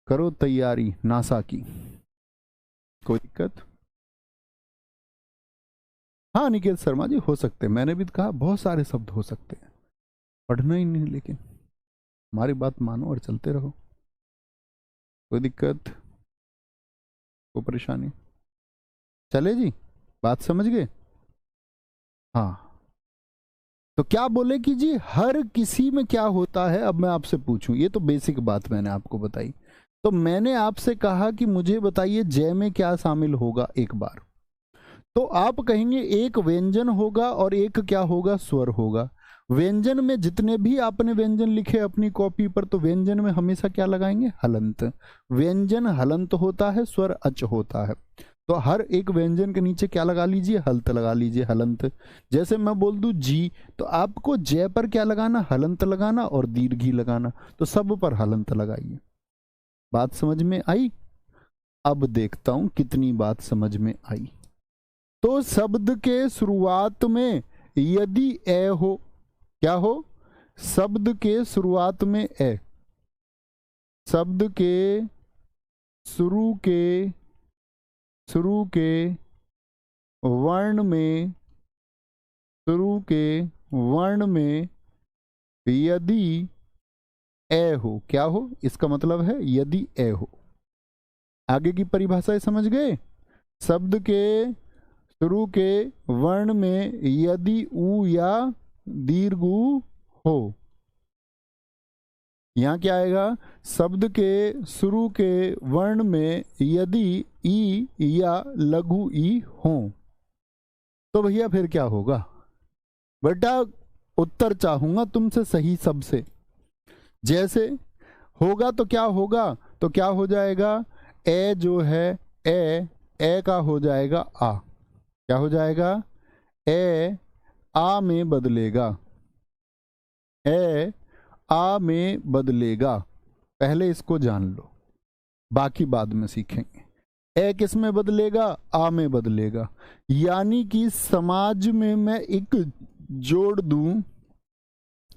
करो तैयारी नासा की, कोई दिक्कत? हाँ निकेत शर्मा जी हो सकते हैं, मैंने भी तो कहा बहुत सारे शब्द हो सकते हैं, पढ़ना ही नहीं, लेकिन हमारी बात मानो और चलते रहो, कोई दिक्कत, कोई परेशानी? चले जी, बात समझ गए? हाँ, तो क्या बोले कि जी हर किसी में क्या होता है। अब मैं आपसे पूछूं, ये तो बेसिक बात मैंने आपको बताई, तो मैंने आपसे कहा कि मुझे बताइए जय में क्या शामिल होगा एक बार, तो आप कहेंगे एक व्यंजन होगा और एक क्या होगा, स्वर होगा। व्यंजन में जितने भी आपने व्यंजन लिखे अपनी कॉपी पर, तो व्यंजन में हमेशा क्या लगाएंगे, हलंत। व्यंजन हलंत होता है, स्वर अच होता है, तो हर एक व्यंजन के नीचे क्या लगा लीजिए, हलंत लगा लीजिए, हलंत। जैसे मैं बोल दूं जी, तो आपको जय पर क्या लगाना, हलंत लगाना, और दीर्घी लगाना, तो सब पर हलंत लगाइए। बात समझ में आई? अब देखता हूं कितनी बात समझ में आई। तो शब्द के शुरुआत में यदि ए हो, क्या हो, शब्द के शुरुआत में ए, शब्द के शुरू के वर्ण में, शुरू के वर्ण में यदि ए हो, क्या हो, इसका मतलब है यदि ए हो। आगे की परिभाषा समझ गए? शब्द के शुरू के वर्ण में यदि ऊ या दीर्घ ऊ हो, यहाँ क्या आएगा, शब्द के शुरू के वर्ण में यदि ई या लघु ई हो तो भैया फिर क्या होगा बेटा, उत्तर चाहूंगा तुमसे सही सबसे। जैसे होगा तो क्या होगा, तो क्या हो जाएगा, ए जो है ए का हो जाएगा आ, क्या हो जाएगा, ए आ में बदलेगा, ए आ में बदलेगा। पहले इसको जान लो, बाकी बाद में सीखेंगे। ए किस में बदलेगा, आ में बदलेगा। यानी कि समाज में मैं एक जोड़ दूं,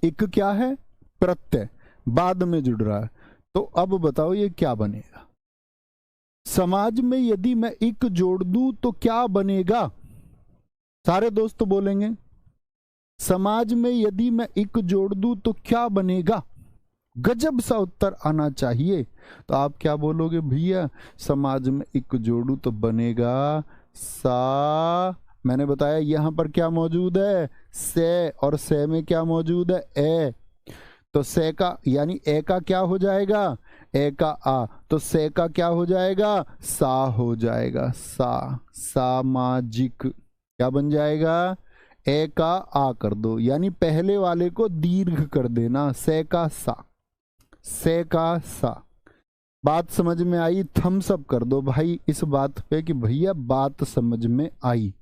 एक क्या है, प्रत्यय बाद में जुड़ रहा है, तो अब बताओ ये क्या बनेगा। समाज में यदि मैं एक जोड़ दूं तो क्या बनेगा, सारे दोस्त बोलेंगे समाज में यदि मैं एक जोड़ दूं तो क्या बनेगा। गजब सा उत्तर आना चाहिए। तो आप क्या बोलोगे, भैया समाज में एक जोड़ू तो बनेगा सा, मैंने बताया यहां पर क्या मौजूद है, से, और से में क्या मौजूद है, ए। तो से का यानी ए का क्या हो जाएगा, ए का आ, तो से का क्या हो जाएगा, सा हो जाएगा, सा, सामाजिक। क्या बन जाएगा, ए का आ कर दो, यानी पहले वाले को दीर्घ कर देना, से का सा, से का सा। बात समझ में आई, थम्स अप कर दो भाई इस बात पे कि भैया बात समझ में आई।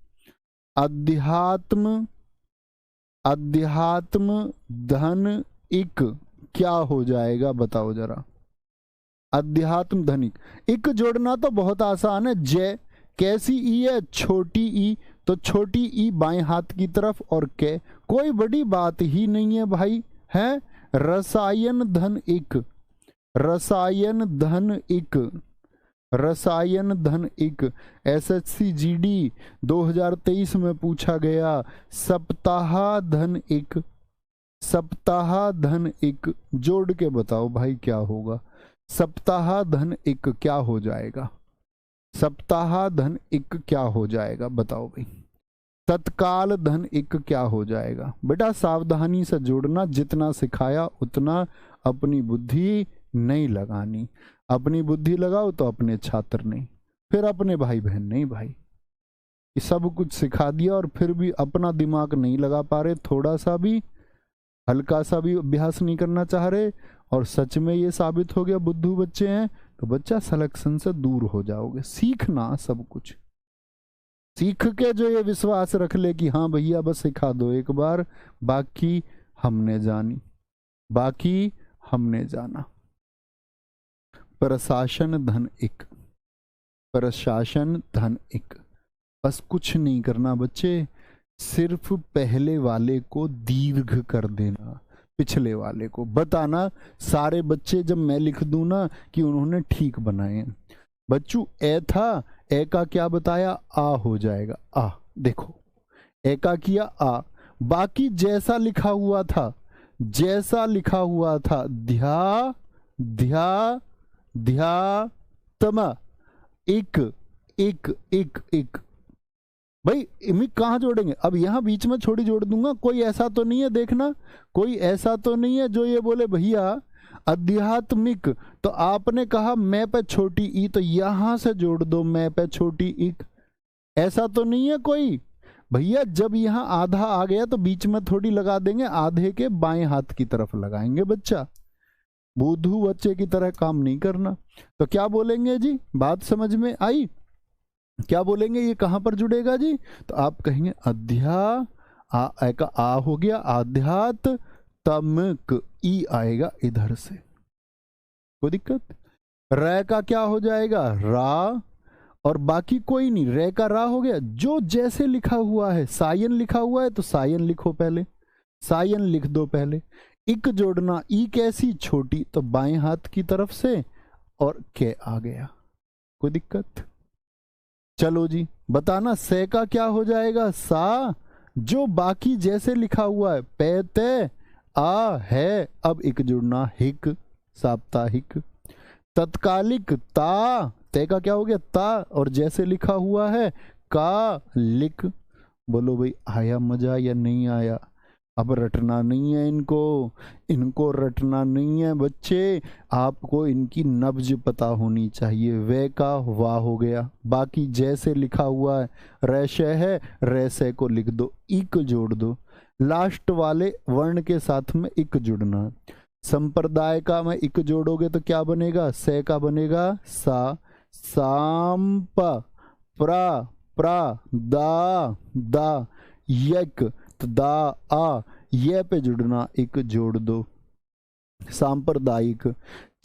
अध्यात्म, अध्यात्म धन इक क्या हो जाएगा बताओ जरा, अध्यात्म धनिक। इक जोड़ना तो बहुत आसान है, जय कैसी ई है, छोटी ई, तो छोटी ई बाएं हाथ की तरफ, और के कोई बड़ी बात ही नहीं है भाई, है रसायन धन इक, रसायन धन इक, रसायन धन इक। एसएससी जीडी 2023 में पूछा गया, सप्ताह धन इक, सप्ताह धन इक, जोड़ के बताओ भाई क्या होगा, सप्ताह धन इक क्या हो जाएगा, सप्ताह धन इक क्या हो जाएगा बताओ भाई। तत्काल धन इक क्या हो जाएगा। बेटा सावधानी से जोड़ना, जितना सिखाया उतना, अपनी बुद्धि नहीं लगानी। अपनी बुद्धि लगाओ तो अपने छात्र नहीं, फिर अपने भाई बहन नहीं भाई। ये सब कुछ सिखा दिया और फिर भी अपना दिमाग नहीं लगा पा रहे, थोड़ा सा भी हल्का सा भी अभ्यास नहीं करना चाह रहे, और सच में ये साबित हो गया बुद्धू बच्चे हैं, तो बच्चा सिलेक्शन से दूर हो जाओगे। सीखना सब कुछ, सीख के जो ये विश्वास रख ले कि हाँ भैया बस सिखा दो एक बार, बाकी हमने जानी, बाकी हमने जाना। प्रशासन धन इक, प्रशासन धन इक, बस कुछ नहीं करना बच्चे, सिर्फ पहले वाले को दीर्घ कर देना, पिछले वाले को बताना। सारे बच्चे जब मैं लिख दूं ना कि उन्होंने ठीक बनाए, बच्चू ए था, ए का क्या बताया, आ हो जाएगा, आ देखो ए का किया आ, बाकी जैसा लिखा हुआ था, जैसा लिखा हुआ था, ध्या ध्या ध्या तमा, एक एक एक एक, भाई इमिक कहाँ जोड़ेंगे, अब यहाँ बीच में छोड़ी जोड़ दूंगा। कोई ऐसा तो नहीं है, देखना कोई ऐसा तो नहीं है जो ये बोले भैया आध्यात्मिक, तो आपने कहा मैं पे छोटी ई, तो यहां से जोड़ दो मैं पे छोटी इक, ऐसा तो नहीं है कोई भैया। जब यहाँ आधा आ गया तो बीच में थोड़ी लगा देंगे, आधे के बाएं हाथ की तरफ लगाएंगे बच्चा, बुद्धू बच्चे की तरह काम नहीं करना। तो क्या बोलेंगे जी, बात समझ में आई, क्या बोलेंगे, ये कहां पर जुड़ेगा जी, तो आप कहेंगे अध्या आ का आ हो गया, आध्यात तमक, ई आएगा इधर से, कोई दिक्कत। रै का क्या हो जाएगा, रा, और बाकी कोई नहीं, रे का रा हो गया। जो जैसे लिखा हुआ है, सायन लिखा हुआ है तो सायन लिखो पहले, सायन लिख दो पहले। इक जोड़ना, ई कैसी, छोटी, तो बाएं हाथ की तरफ से, और के आ गया, कोई दिक्कत। चलो जी बताना, से का क्या हो जाएगा, सा, जो बाकी जैसे लिखा हुआ है, पे ते आ है, अब एक जुड़ना, हिक, साप्ताहिक। तत्कालिक, ता, ते का क्या हो गया, ता, और जैसे लिखा हुआ है का लिक। बोलो भाई आया मजा या नहीं आया, अब रटना नहीं है इनको, इनको रटना नहीं है बच्चे, आपको इनकी नब्ज पता होनी चाहिए। वे का वाह हो गया, बाकी जैसे लिखा हुआ है रैशय है, रैशय को लिख दो, इक जोड़ दो, लास्ट वाले वर्ण के साथ में इक जुड़ना। संप्रदाय का में इक जोड़ोगे तो क्या बनेगा, से का बनेगा सा, सांप प्रा प्रा दा यक, तो दा आ ये पे जुड़ना, एक जोड़ दो। सांप्रदायिक,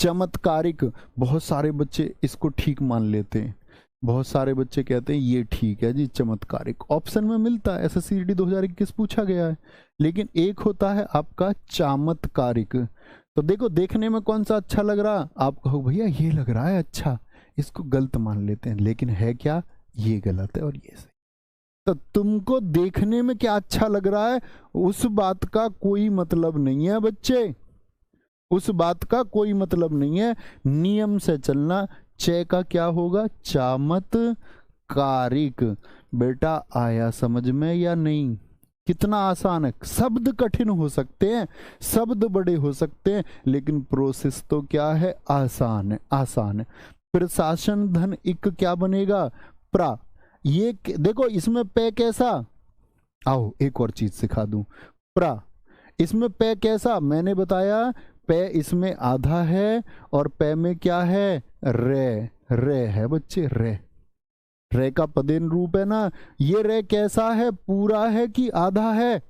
चमत्कारिक, बहुत सारे बच्चे इसको ठीक मान लेते हैं, बहुत सारे बच्चे कहते हैं ये ठीक है जी चमत्कारिक, ऑप्शन में मिलता है, SSCD 2021 पूछा गया है। लेकिन एक होता है आपका चामत्कारिक। तो देखो देखने में कौन सा अच्छा लग रहा, आप कहो भैया ये लग रहा है अच्छा, इसको गलत मान लेते हैं, लेकिन है क्या, ये गलत है और ये सही। तो तुमको देखने में क्या अच्छा लग रहा है उस बात का कोई मतलब नहीं है बच्चे, उस बात का कोई मतलब नहीं है, नियम से चलना। च का क्या होगा, चामत्कारिक। बेटा आया समझ में या नहीं, कितना आसान है। शब्द कठिन हो सकते हैं, शब्द बड़े हो सकते हैं, लेकिन प्रोसेस तो क्या है, आसान है, आसान है। प्रशासन धन इक क्या बनेगा, प्रा। ये देखो इसमें पे कैसा, आओ एक और चीज सिखा दूं, प्रा इसमें पे कैसा, मैंने बताया पे इसमें आधा है और पे में क्या है, रे, रे है बच्चे, रे, रे का पदेन रूप है ना। ये रे कैसा है, पूरा है कि आधा है,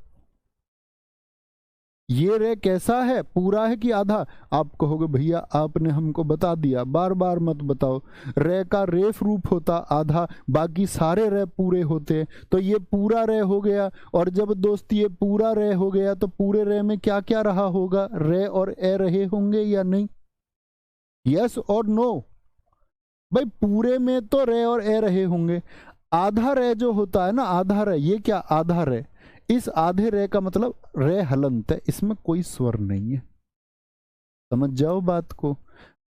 ये रे कैसा है, पूरा है कि आधा। आप कहोगे भैया आपने हमको बता दिया, बार बार मत बताओ। रे का रेफ रूप होता आधा, बाकी सारे रे पूरे होते, तो ये पूरा रे हो गया। और जब दोस्त ये पूरा रे हो गया तो पूरे रे में क्या क्या रहा होगा, रे और ए रहे होंगे या नहीं, यस और नो। भाई पूरे में तो रे और ए रहे होंगे, आधा रे जो होता है ना, आधा रे, ये क्या आधा रे, इस आधे रे का मतलब रे हलंत है, इसमें कोई स्वर नहीं है, समझ जाओ बात को।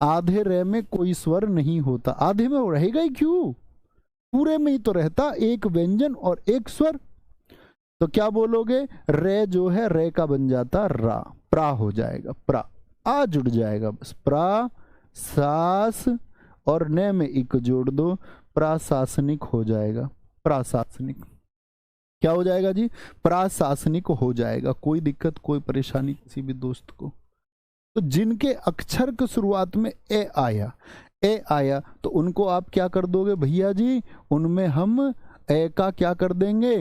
आधे रे में कोई स्वर नहीं होता, आधे में वो रहेगा ही क्यों, पूरे में ही तो रहता, एक व्यंजन और एक स्वर। तो क्या बोलोगे, रे जो है रे का बन जाता रा, प्रा हो जाएगा, प्रा, आ जुड़ जाएगा बस, प्रा सास और ने में इक जोड़ दो, प्राशासनिक हो जाएगा, प्राशासनिक। क्या हो जाएगा जी, प्राशासनिक हो जाएगा। कोई दिक्कत कोई परेशानी किसी भी दोस्त को। तो जिनके अक्षर की शुरुआत में ए आया, ए आया, तो उनको आप क्या कर दोगे भैया जी, उनमें हम ए का क्या कर देंगे,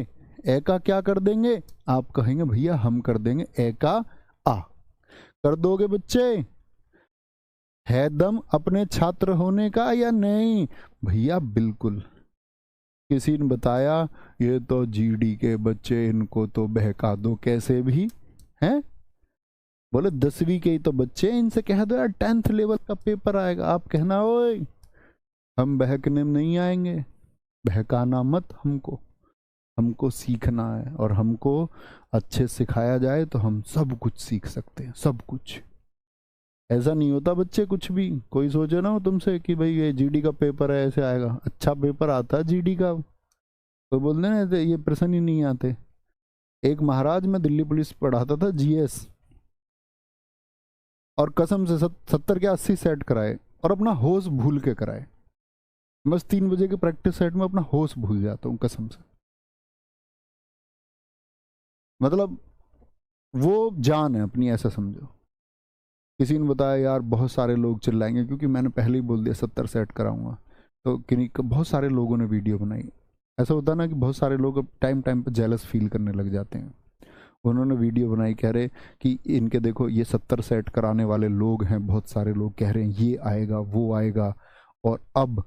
ए का क्या कर देंगे, आप कहेंगे भैया हम कर देंगे ए का आ, कर दोगे बच्चे। है दम अपने छात्र होने का या नहीं, भैया बिल्कुल। किसी ने बताया ये तो GD के बच्चे, इनको तो बहका दो कैसे भी हैं, बोले 10वीं के ही तो बच्चे, इनसे कह दो यार 10th लेवल का पेपर आएगा, आप कहना ओए हम बहकने में नहीं आएंगे, बहकाना मत हमको, हमको सीखना है, और हमको अच्छे सिखाया जाए तो हम सब कुछ सीख सकते हैं, सब कुछ। ऐसा नहीं होता बच्चे कुछ भी, कोई सोचे ना हो तुमसे कि भाई ये GD का पेपर है ऐसे आएगा, अच्छा पेपर आता है GD का, कोई बोलते ना ये प्रश्न ही नहीं आते। एक महाराज में दिल्ली पुलिस पढ़ाता था GS, और कसम से 70 के 80 सेट कराए, और अपना होश भूल के कराए, बस 3 बजे के प्रैक्टिस सेट में अपना होश भूल जाता हूँ कसम से, मतलब वो जान है अपनी, ऐसा समझो। किसी ने बताया यार बहुत सारे लोग चिल्लाएंगे, क्योंकि मैंने पहले ही बोल दिया 70 सेट कराऊंगा, तो बहुत सारे लोगों ने वीडियो बनाई। ऐसा होता ना कि बहुत सारे लोग अब टाइम टाइम पर जेलस फील करने लग जाते हैं, उन्होंने वीडियो बनाई, कह रहे कि इनके देखो ये 70 सेट कराने वाले लोग हैं, बहुत सारे लोग कह रहे हैं ये आएगा वो आएगा, और अब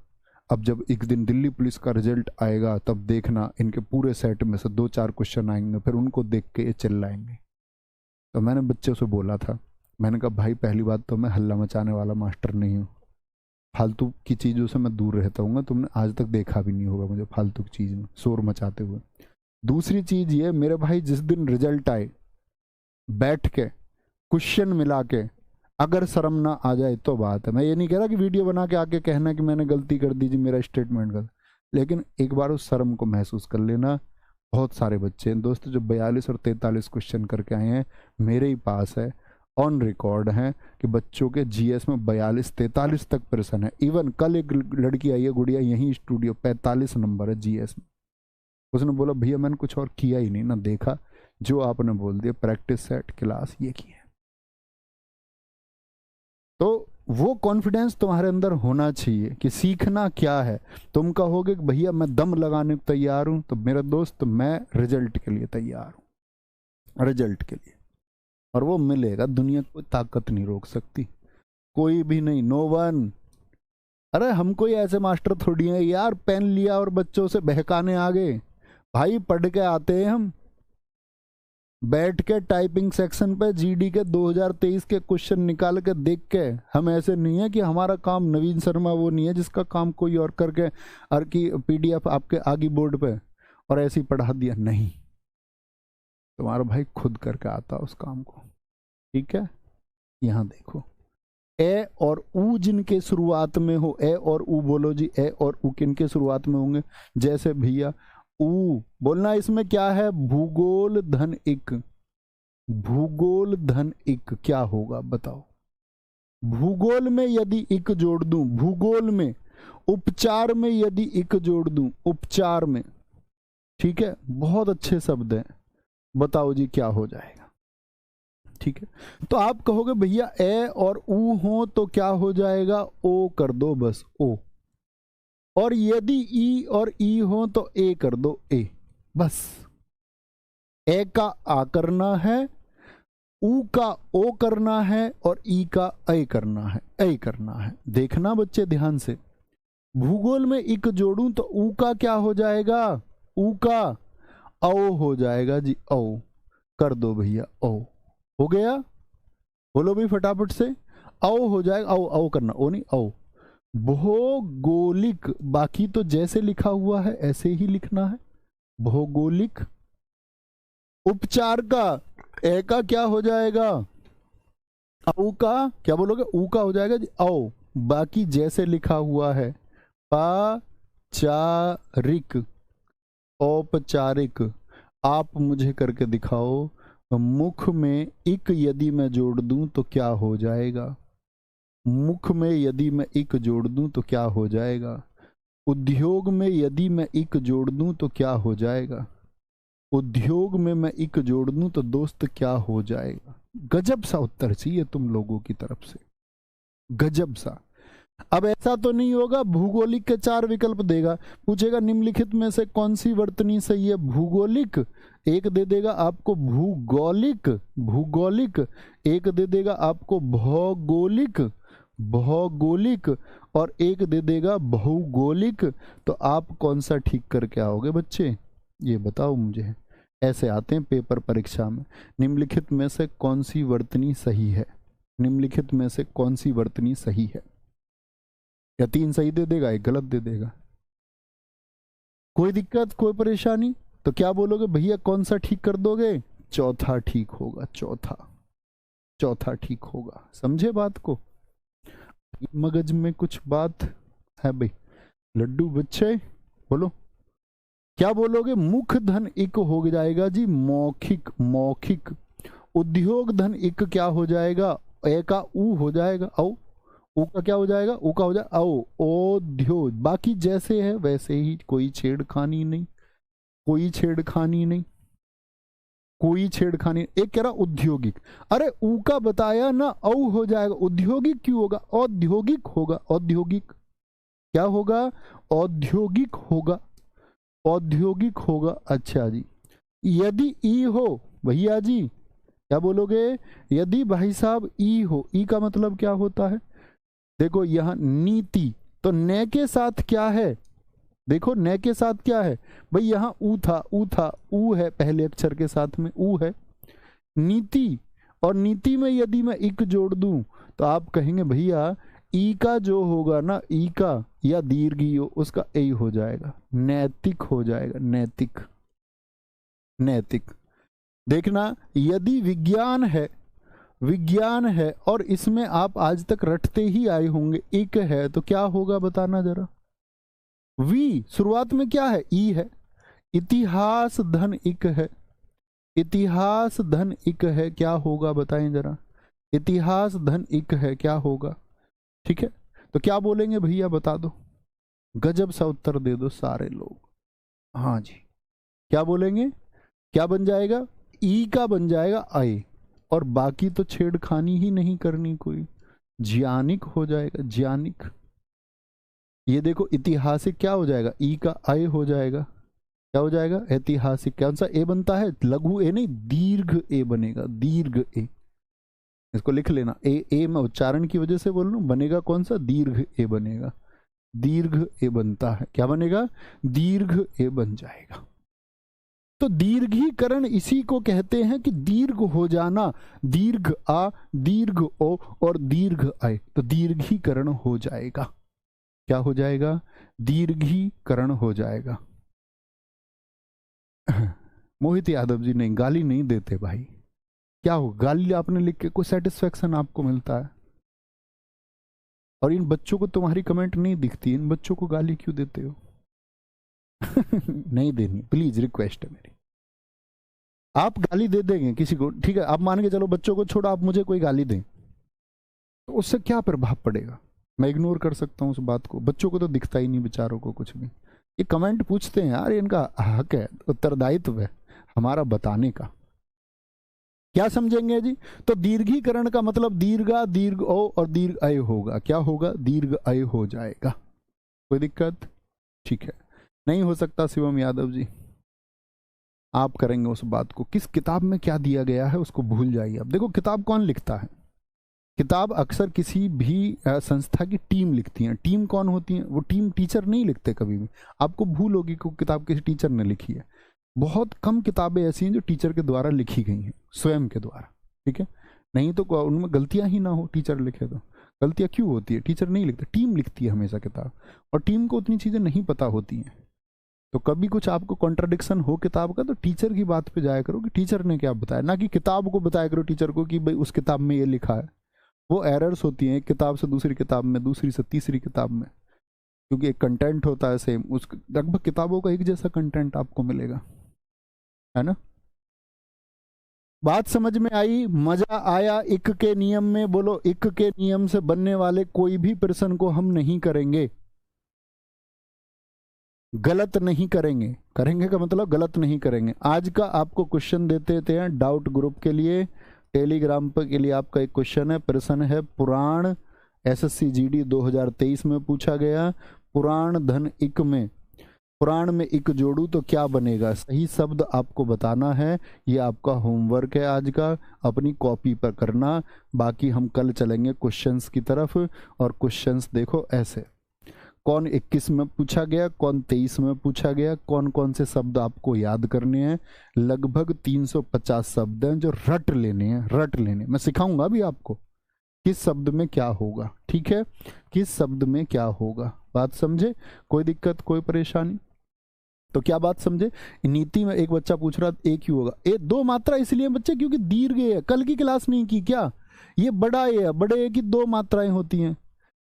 जब एक दिन दिल्ली पुलिस का रिजल्ट आएगा तब देखना इनके पूरे सेट में से 2-4 क्वेश्चन आएंगे, फिर उनको देख के ये चिल्लाएंगे। तो मैंने बच्चों से बोला था, मैंने कहा भाई पहली बात तो मैं हल्ला मचाने वाला मास्टर नहीं हूँ, फालतू की चीज़ों से मैं दूर रहता हूँ, तुमने आज तक देखा भी नहीं होगा मुझे फालतू की चीज़ में शोर मचाते हुए। दूसरी चीज़ ये मेरे भाई, जिस दिन रिजल्ट आए बैठ के क्वेश्चन मिला के अगर शर्म ना आ जाए तो बात है। मैं ये नहीं कह रहा कि वीडियो बना के आके कहना कि मैंने गलती कर दी जी, मेरा स्टेटमेंट गलत, लेकिन एक बार उस शर्म को महसूस कर लेना बहुत सारे बच्चे हैं दोस्तों जो 42 और 43 क्वेश्चन करके आए हैं, मेरे ही पास है, ऑन रिकॉर्ड हैं कि बच्चों के जीएस में 42-43 तक प्रश्न है। इवन कल एक लड़की आई है गुड़िया, यही स्टूडियो, 45 नंबर है जीएस में। उसने बोला भैया मैंने कुछ और किया ही नहीं ना, देखा जो आपने बोल दिया, प्रैक्टिस सेट क्लास ये की है। तो वो कॉन्फिडेंस तुम्हारे अंदर होना चाहिए कि सीखना क्या है। तुम कहोगे कि भैया मैं दम लगाने को तैयार हूं, तो मेरा दोस्त मैं रिजल्ट के लिए तैयार हूं, रिजल्ट के लिए, और वो मिलेगा। दुनिया को ताकत नहीं रोक सकती, कोई भी नहीं, नो वन। अरे हम कोई ऐसे मास्टर थोड़ी हैं यार, पेन लिया और बच्चों से बहकाने आ गए। भाई पढ़ के आते हैं हम, बैठ के टाइपिंग सेक्शन पे जीडी के 2023 के क्वेश्चन निकाल के देख के। हम ऐसे नहीं है कि हमारा काम नवीन शर्मा वो नहीं है जिसका काम कोई और करके और की पीडीएफ आपके आगे बोर्ड पे और ऐसे ही पढ़ा दिया, नहीं। तुम्हारा भाई खुद करके आता उस काम को, ठीक है। यहाँ देखो, ए और ऊ जिनके शुरुआत में हो, ए और ऊ बोलो जी, ए और ऊ किनके शुरुआत में होंगे? जैसे भैया ऊ बोलना, इसमें क्या है? भूगोल धन इक, भूगोल धन इक क्या होगा बताओ? भूगोल में यदि इक जोड़ दूं, भूगोल में, उपचार में यदि इक जोड़ दूं, उपचार में, ठीक है, बहुत अच्छे शब्द हैं, बताओ जी क्या हो जाएगा? ठीक है, तो आप कहोगे भैया ए और ऊ हो तो क्या हो जाएगा? ओ कर दो बस, ओ। और यदि ई और ई हो तो ए कर दो, ए, बस। ए का आ करना है, ऊ का ओ करना है, और ई का ऐ करना है, ऐ करना है। देखना बच्चे ध्यान से, भूगोल में इक जोड़ूं तो ऊ का क्या हो जाएगा? ऊ का औ हो जाएगा जी, औ कर दो भैया, औ हो गया। बोलो भी फटाफट से, औ हो जाएगा, औ औ करना, ओ नहीं, औ। भौगोलिक, बाकी तो जैसे लिखा हुआ है ऐसे ही लिखना है, भौगोलिक। उपचार का ए का क्या हो जाएगा? औ का क्या बोलोगे? ऊ का हो जाएगा जी, औ। बाकी जैसे लिखा हुआ है, पाचारिक, औपचारिक। आप मुझे करके दिखाओ, मुख में इक यदि मैं जोड़ दूं तो क्या हो जाएगा? मुख में यदि मैं इक जोड़ दूं तो क्या हो जाएगा? उद्योग में यदि मैं इक जोड़ दूं तो क्या हो जाएगा? उद्योग में मैं इक जोड़ दूं तो दोस्त क्या हो जाएगा? गजब सा उत्तर चाहिए तुम लोगों की तरफ से, गजब सा। अब ऐसा तो नहीं होगा भूगोलिक के 4 विकल्प देगा, पूछेगा निम्नलिखित में से कौन सी वर्तनी सही है? भूगोलिक एक दे देगा आपको, भूगोलिक, भूगोलिक एक दे देगा आपको, भौगोलिक, भौगोलिक, और एक दे देगा भौगोलिक। तो आप कौन सा ठीक करके आओगे बच्चे, ये बताओ मुझे। ऐसे आते हैं पेपर परीक्षा में, निम्नलिखित में से कौन सी वर्तनी सही है? निम्नलिखित में से कौन सी वर्तनी सही है? या 3 सही दे देगा, 1 गलत दे देगा, कोई दिक्कत, कोई परेशानी? तो क्या बोलोगे भैया, कौन सा ठीक कर दोगे? चौथा ठीक होगा, चौथा, चौथा ठीक होगा। समझे बात को? मगज में कुछ बात है भाई? लड्डू बच्चे बोलो, क्या बोलोगे? मुख धन इक हो जाएगा जी, मौखिक, मौखिक। उद्योग धन इक क्या हो जाएगा? ए का ऊ हो जाएगा, औ। ऊ का क्या हो जाएगा? ऊ का हो जाएगा औ, ओद्योग। बाकी जैसे है वैसे ही, कोई छेड़खानी नहीं, कोई छेड़खानी नहीं, कोई छेड़खानी। एक कह रहा औद्योगिक, अरे ऊ का बताया ना, औ हो जाएगा। औद्योगिक क्यों होगा? औद्योगिक होगा, औद्योगिक क्या होगा? औद्योगिक होगा, औद्योगिक होगा। अच्छा जी, यदि ई हो भैया जी, क्या बोलोगे? यदि भाई साहब ई हो, ई का मतलब क्या होता है? देखो यहां नीति, तो न के साथ क्या है? देखो न के साथ क्या है भाई? यहां ऊ था, ऊ था, ऊ है पहले अक्षर के साथ में, ऊ है नीति। और नीति में यदि मैं इक जोड़ दूं तो आप कहेंगे भैया ई का जो होगा ना, ई का या दीर्घी हो, उसका ए हो जाएगा, नैतिक हो जाएगा, नैतिक, नैतिक। देखना, यदि विज्ञान है, विज्ञान है और इसमें आप आज तक रटते ही आए होंगे, इक है, तो क्या होगा बताना जरा? वी शुरुआत में क्या है? ई है, इतिहास धन इक है, इतिहास धन इक है, क्या होगा बताएं जरा। इतिहास धन इक है, क्या होगा। ठीक है, तो क्या बोलेंगे भैया बता दो, गजब सा उत्तर दे दो सारे लोग। हाँ जी, क्या बोलेंगे, क्या बन जाएगा, ई का बन जाएगा आई, और बाकी तो छेड़खानी ही नहीं करनी कोई, ज्ञानिक हो जाएगा, ज्ञानिक। ये देखो ऐतिहासिक क्या हो जाएगा, ई का आई हो जाएगा, क्या हो जाएगा, ऐतिहासिक। कौन सा ए बनता है, लघु ए नहीं, दीर्घ ए बनेगा, दीर्घ ए। इसको लिख लेना, ए मैं उच्चारण की वजह से बोल रहा हूं, बनेगा कौन सा, दीर्घ ए बनेगा, दीर्घ ए बनता है, क्या बनेगा, दीर्घ ए बन जाएगा। तो दीर्घीकरण इसी को कहते हैं कि दीर्घ हो जाना, दीर्घ आ, दीर्घ ओ और दीर्घ आए, तो दीर्घीकरण हो जाएगा। क्या हो जाएगा, दीर्घीकरण हो जाएगा। मोहित यादव जी नहीं, गाली नहीं देते भाई, क्या हो, गाली आपने लिख के कोई सेटिस्फेक्शन आपको मिलता है, और इन बच्चों को तुम्हारी कमेंट नहीं दिखती, इन बच्चों को गाली क्यों देते हो। नहीं देनी, प्लीज रिक्वेस्ट है मेरी। आप गाली दे देंगे किसी को, ठीक है, आप मान के चलो बच्चों को छोड़ो, आप मुझे कोई गाली दें तो उससे क्या प्रभाव पड़ेगा, मैं इग्नोर कर सकता हूँ उस बात को, बच्चों को तो दिखता ही नहीं बेचारों को कुछ भी। ये कमेंट पूछते हैं यार, इनका हक है, उत्तरदायित्व है हमारा बताने का। क्या समझेंगे जी, तो दीर्घीकरण का मतलब दीर्घा, दीर्घ ओ और दीर्घ अय होगा, क्या होगा, दीर्घ अय हो जाएगा। कोई दिक्कत, ठीक है, नहीं हो सकता शिवम यादव जी, आप करेंगे उस बात को। किस किताब में क्या दिया गया है उसको भूल जाइए। अब देखो किताब कौन लिखता है, किताब अक्सर किसी भी संस्था की टीम लिखती है। टीम कौन होती है, वो टीम टीचर नहीं लिखते कभी भी, आपको भूल होगी कि किताब किसी टीचर ने लिखी है। बहुत कम किताबें ऐसी हैं जो टीचर के द्वारा लिखी गई हैं, स्वयं के द्वारा, ठीक है, नहीं तो उनमें गलतियां ही ना हो, टीचर लिखे तो गलतियां क्यों होती है, टीचर नहीं लिखते, टीम लिखती है हमेशा किताब, और टीम को उतनी चीज़ें नहीं पता होती हैं। तो कभी कुछ आपको कॉन्ट्राडिक्शन हो किताब का तो टीचर की बात पे जाया करो कि टीचर ने क्या बताया, ना कि किताब को बताया करो टीचर को कि भाई उस किताब में ये लिखा है। वो एरर्स होती हैं एक किताब से दूसरी किताब में, दूसरी से तीसरी किताब में, क्योंकि एक कंटेंट होता है सेम, उस लगभग किताबों का एक जैसा कंटेंट आपको मिलेगा, है ना। बात समझ में आई, मजा आया। इक के नियम में बोलो, इक के नियम से बनने वाले कोई भी प्रश्न को हम नहीं करेंगे, गलत नहीं करेंगे, करेंगे का मतलब गलत नहीं करेंगे। आज का आपको क्वेश्चन देते हैं डाउट ग्रुप के लिए, टेलीग्राम पर के लिए आपका एक क्वेश्चन है, प्रश्न है पुराण एसएससी जीडी 2023 में पूछा गया, पुराण धन इक में, पुराण में इक जोड़ू तो क्या बनेगा, सही शब्द आपको बताना है। ये आपका होमवर्क है आज का, अपनी कॉपी पर करना। बाकी हम कल चलेंगे क्वेश्चंस की तरफ, और क्वेश्चंस देखो ऐसे, कौन 21 में पूछा गया, कौन 23 में पूछा गया, कौन कौन से शब्द आपको याद करने हैं। लगभग 350 शब्द हैं जो रट लेने हैं, रट लेने। मैं सिखाऊंगा भी आपको किस शब्द में क्या होगा, ठीक है, किस शब्द में क्या होगा। बात समझे, कोई दिक्कत कोई परेशानी, तो क्या बात समझे। नीति में एक बच्चा पूछ रहा ए क्यों होगा, ए दो मात्रा इसलिए बच्चे क्योंकि दीर्घ है, कल की क्लास नहीं की क्या, ये बड़ा ए है, बड़े ए की दो मात्राएं होती हैं,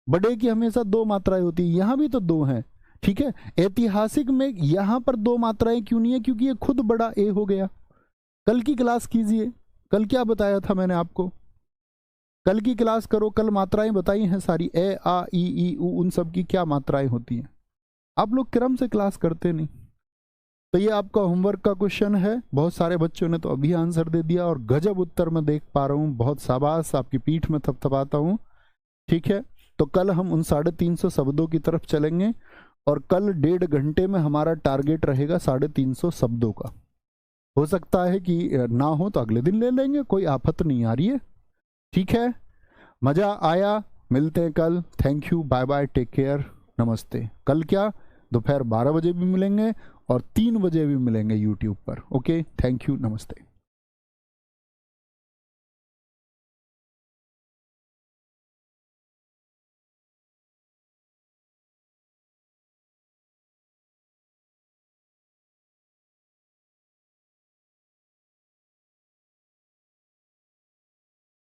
बड़े की हमेशा दो मात्राएं होती है, यहां भी तो दो हैं, ठीक है। ऐतिहासिक में यहां पर दो मात्राएं क्यों नहीं है, क्योंकि ये खुद बड़ा ए हो गया। कल की क्लास कीजिए, कल क्या बताया था मैंने आपको, कल की क्लास करो, कल मात्राएं बताई हैं सारी, ए आ ई उ, उन सब की क्या मात्राएं होती हैं। आप लोग क्रम से क्लास करते नहीं। तो ये आपका होमवर्क का क्वेश्चन है, बहुत सारे बच्चों ने तो अभी आंसर दे दिया, और गजब उत्तर मैं देख पा रहा हूँ, बहुत शाबाश, आपकी पीठ में थपथपाता हूँ, ठीक है। तो कल हम उन 350 शब्दों की तरफ चलेंगे, और कल 1.5 घंटे में हमारा टारगेट रहेगा 350 शब्दों का। हो सकता है कि ना हो तो अगले दिन ले लेंगे, कोई आफत नहीं आ रही है, ठीक है। मजा आया, मिलते हैं कल, thank you, bye bye, take care, नमस्ते। कल क्या, दोपहर 12 बजे भी मिलेंगे और 3 बजे भी मिलेंगे यूट्यूब पर। ओके, थैंक यू, नमस्ते।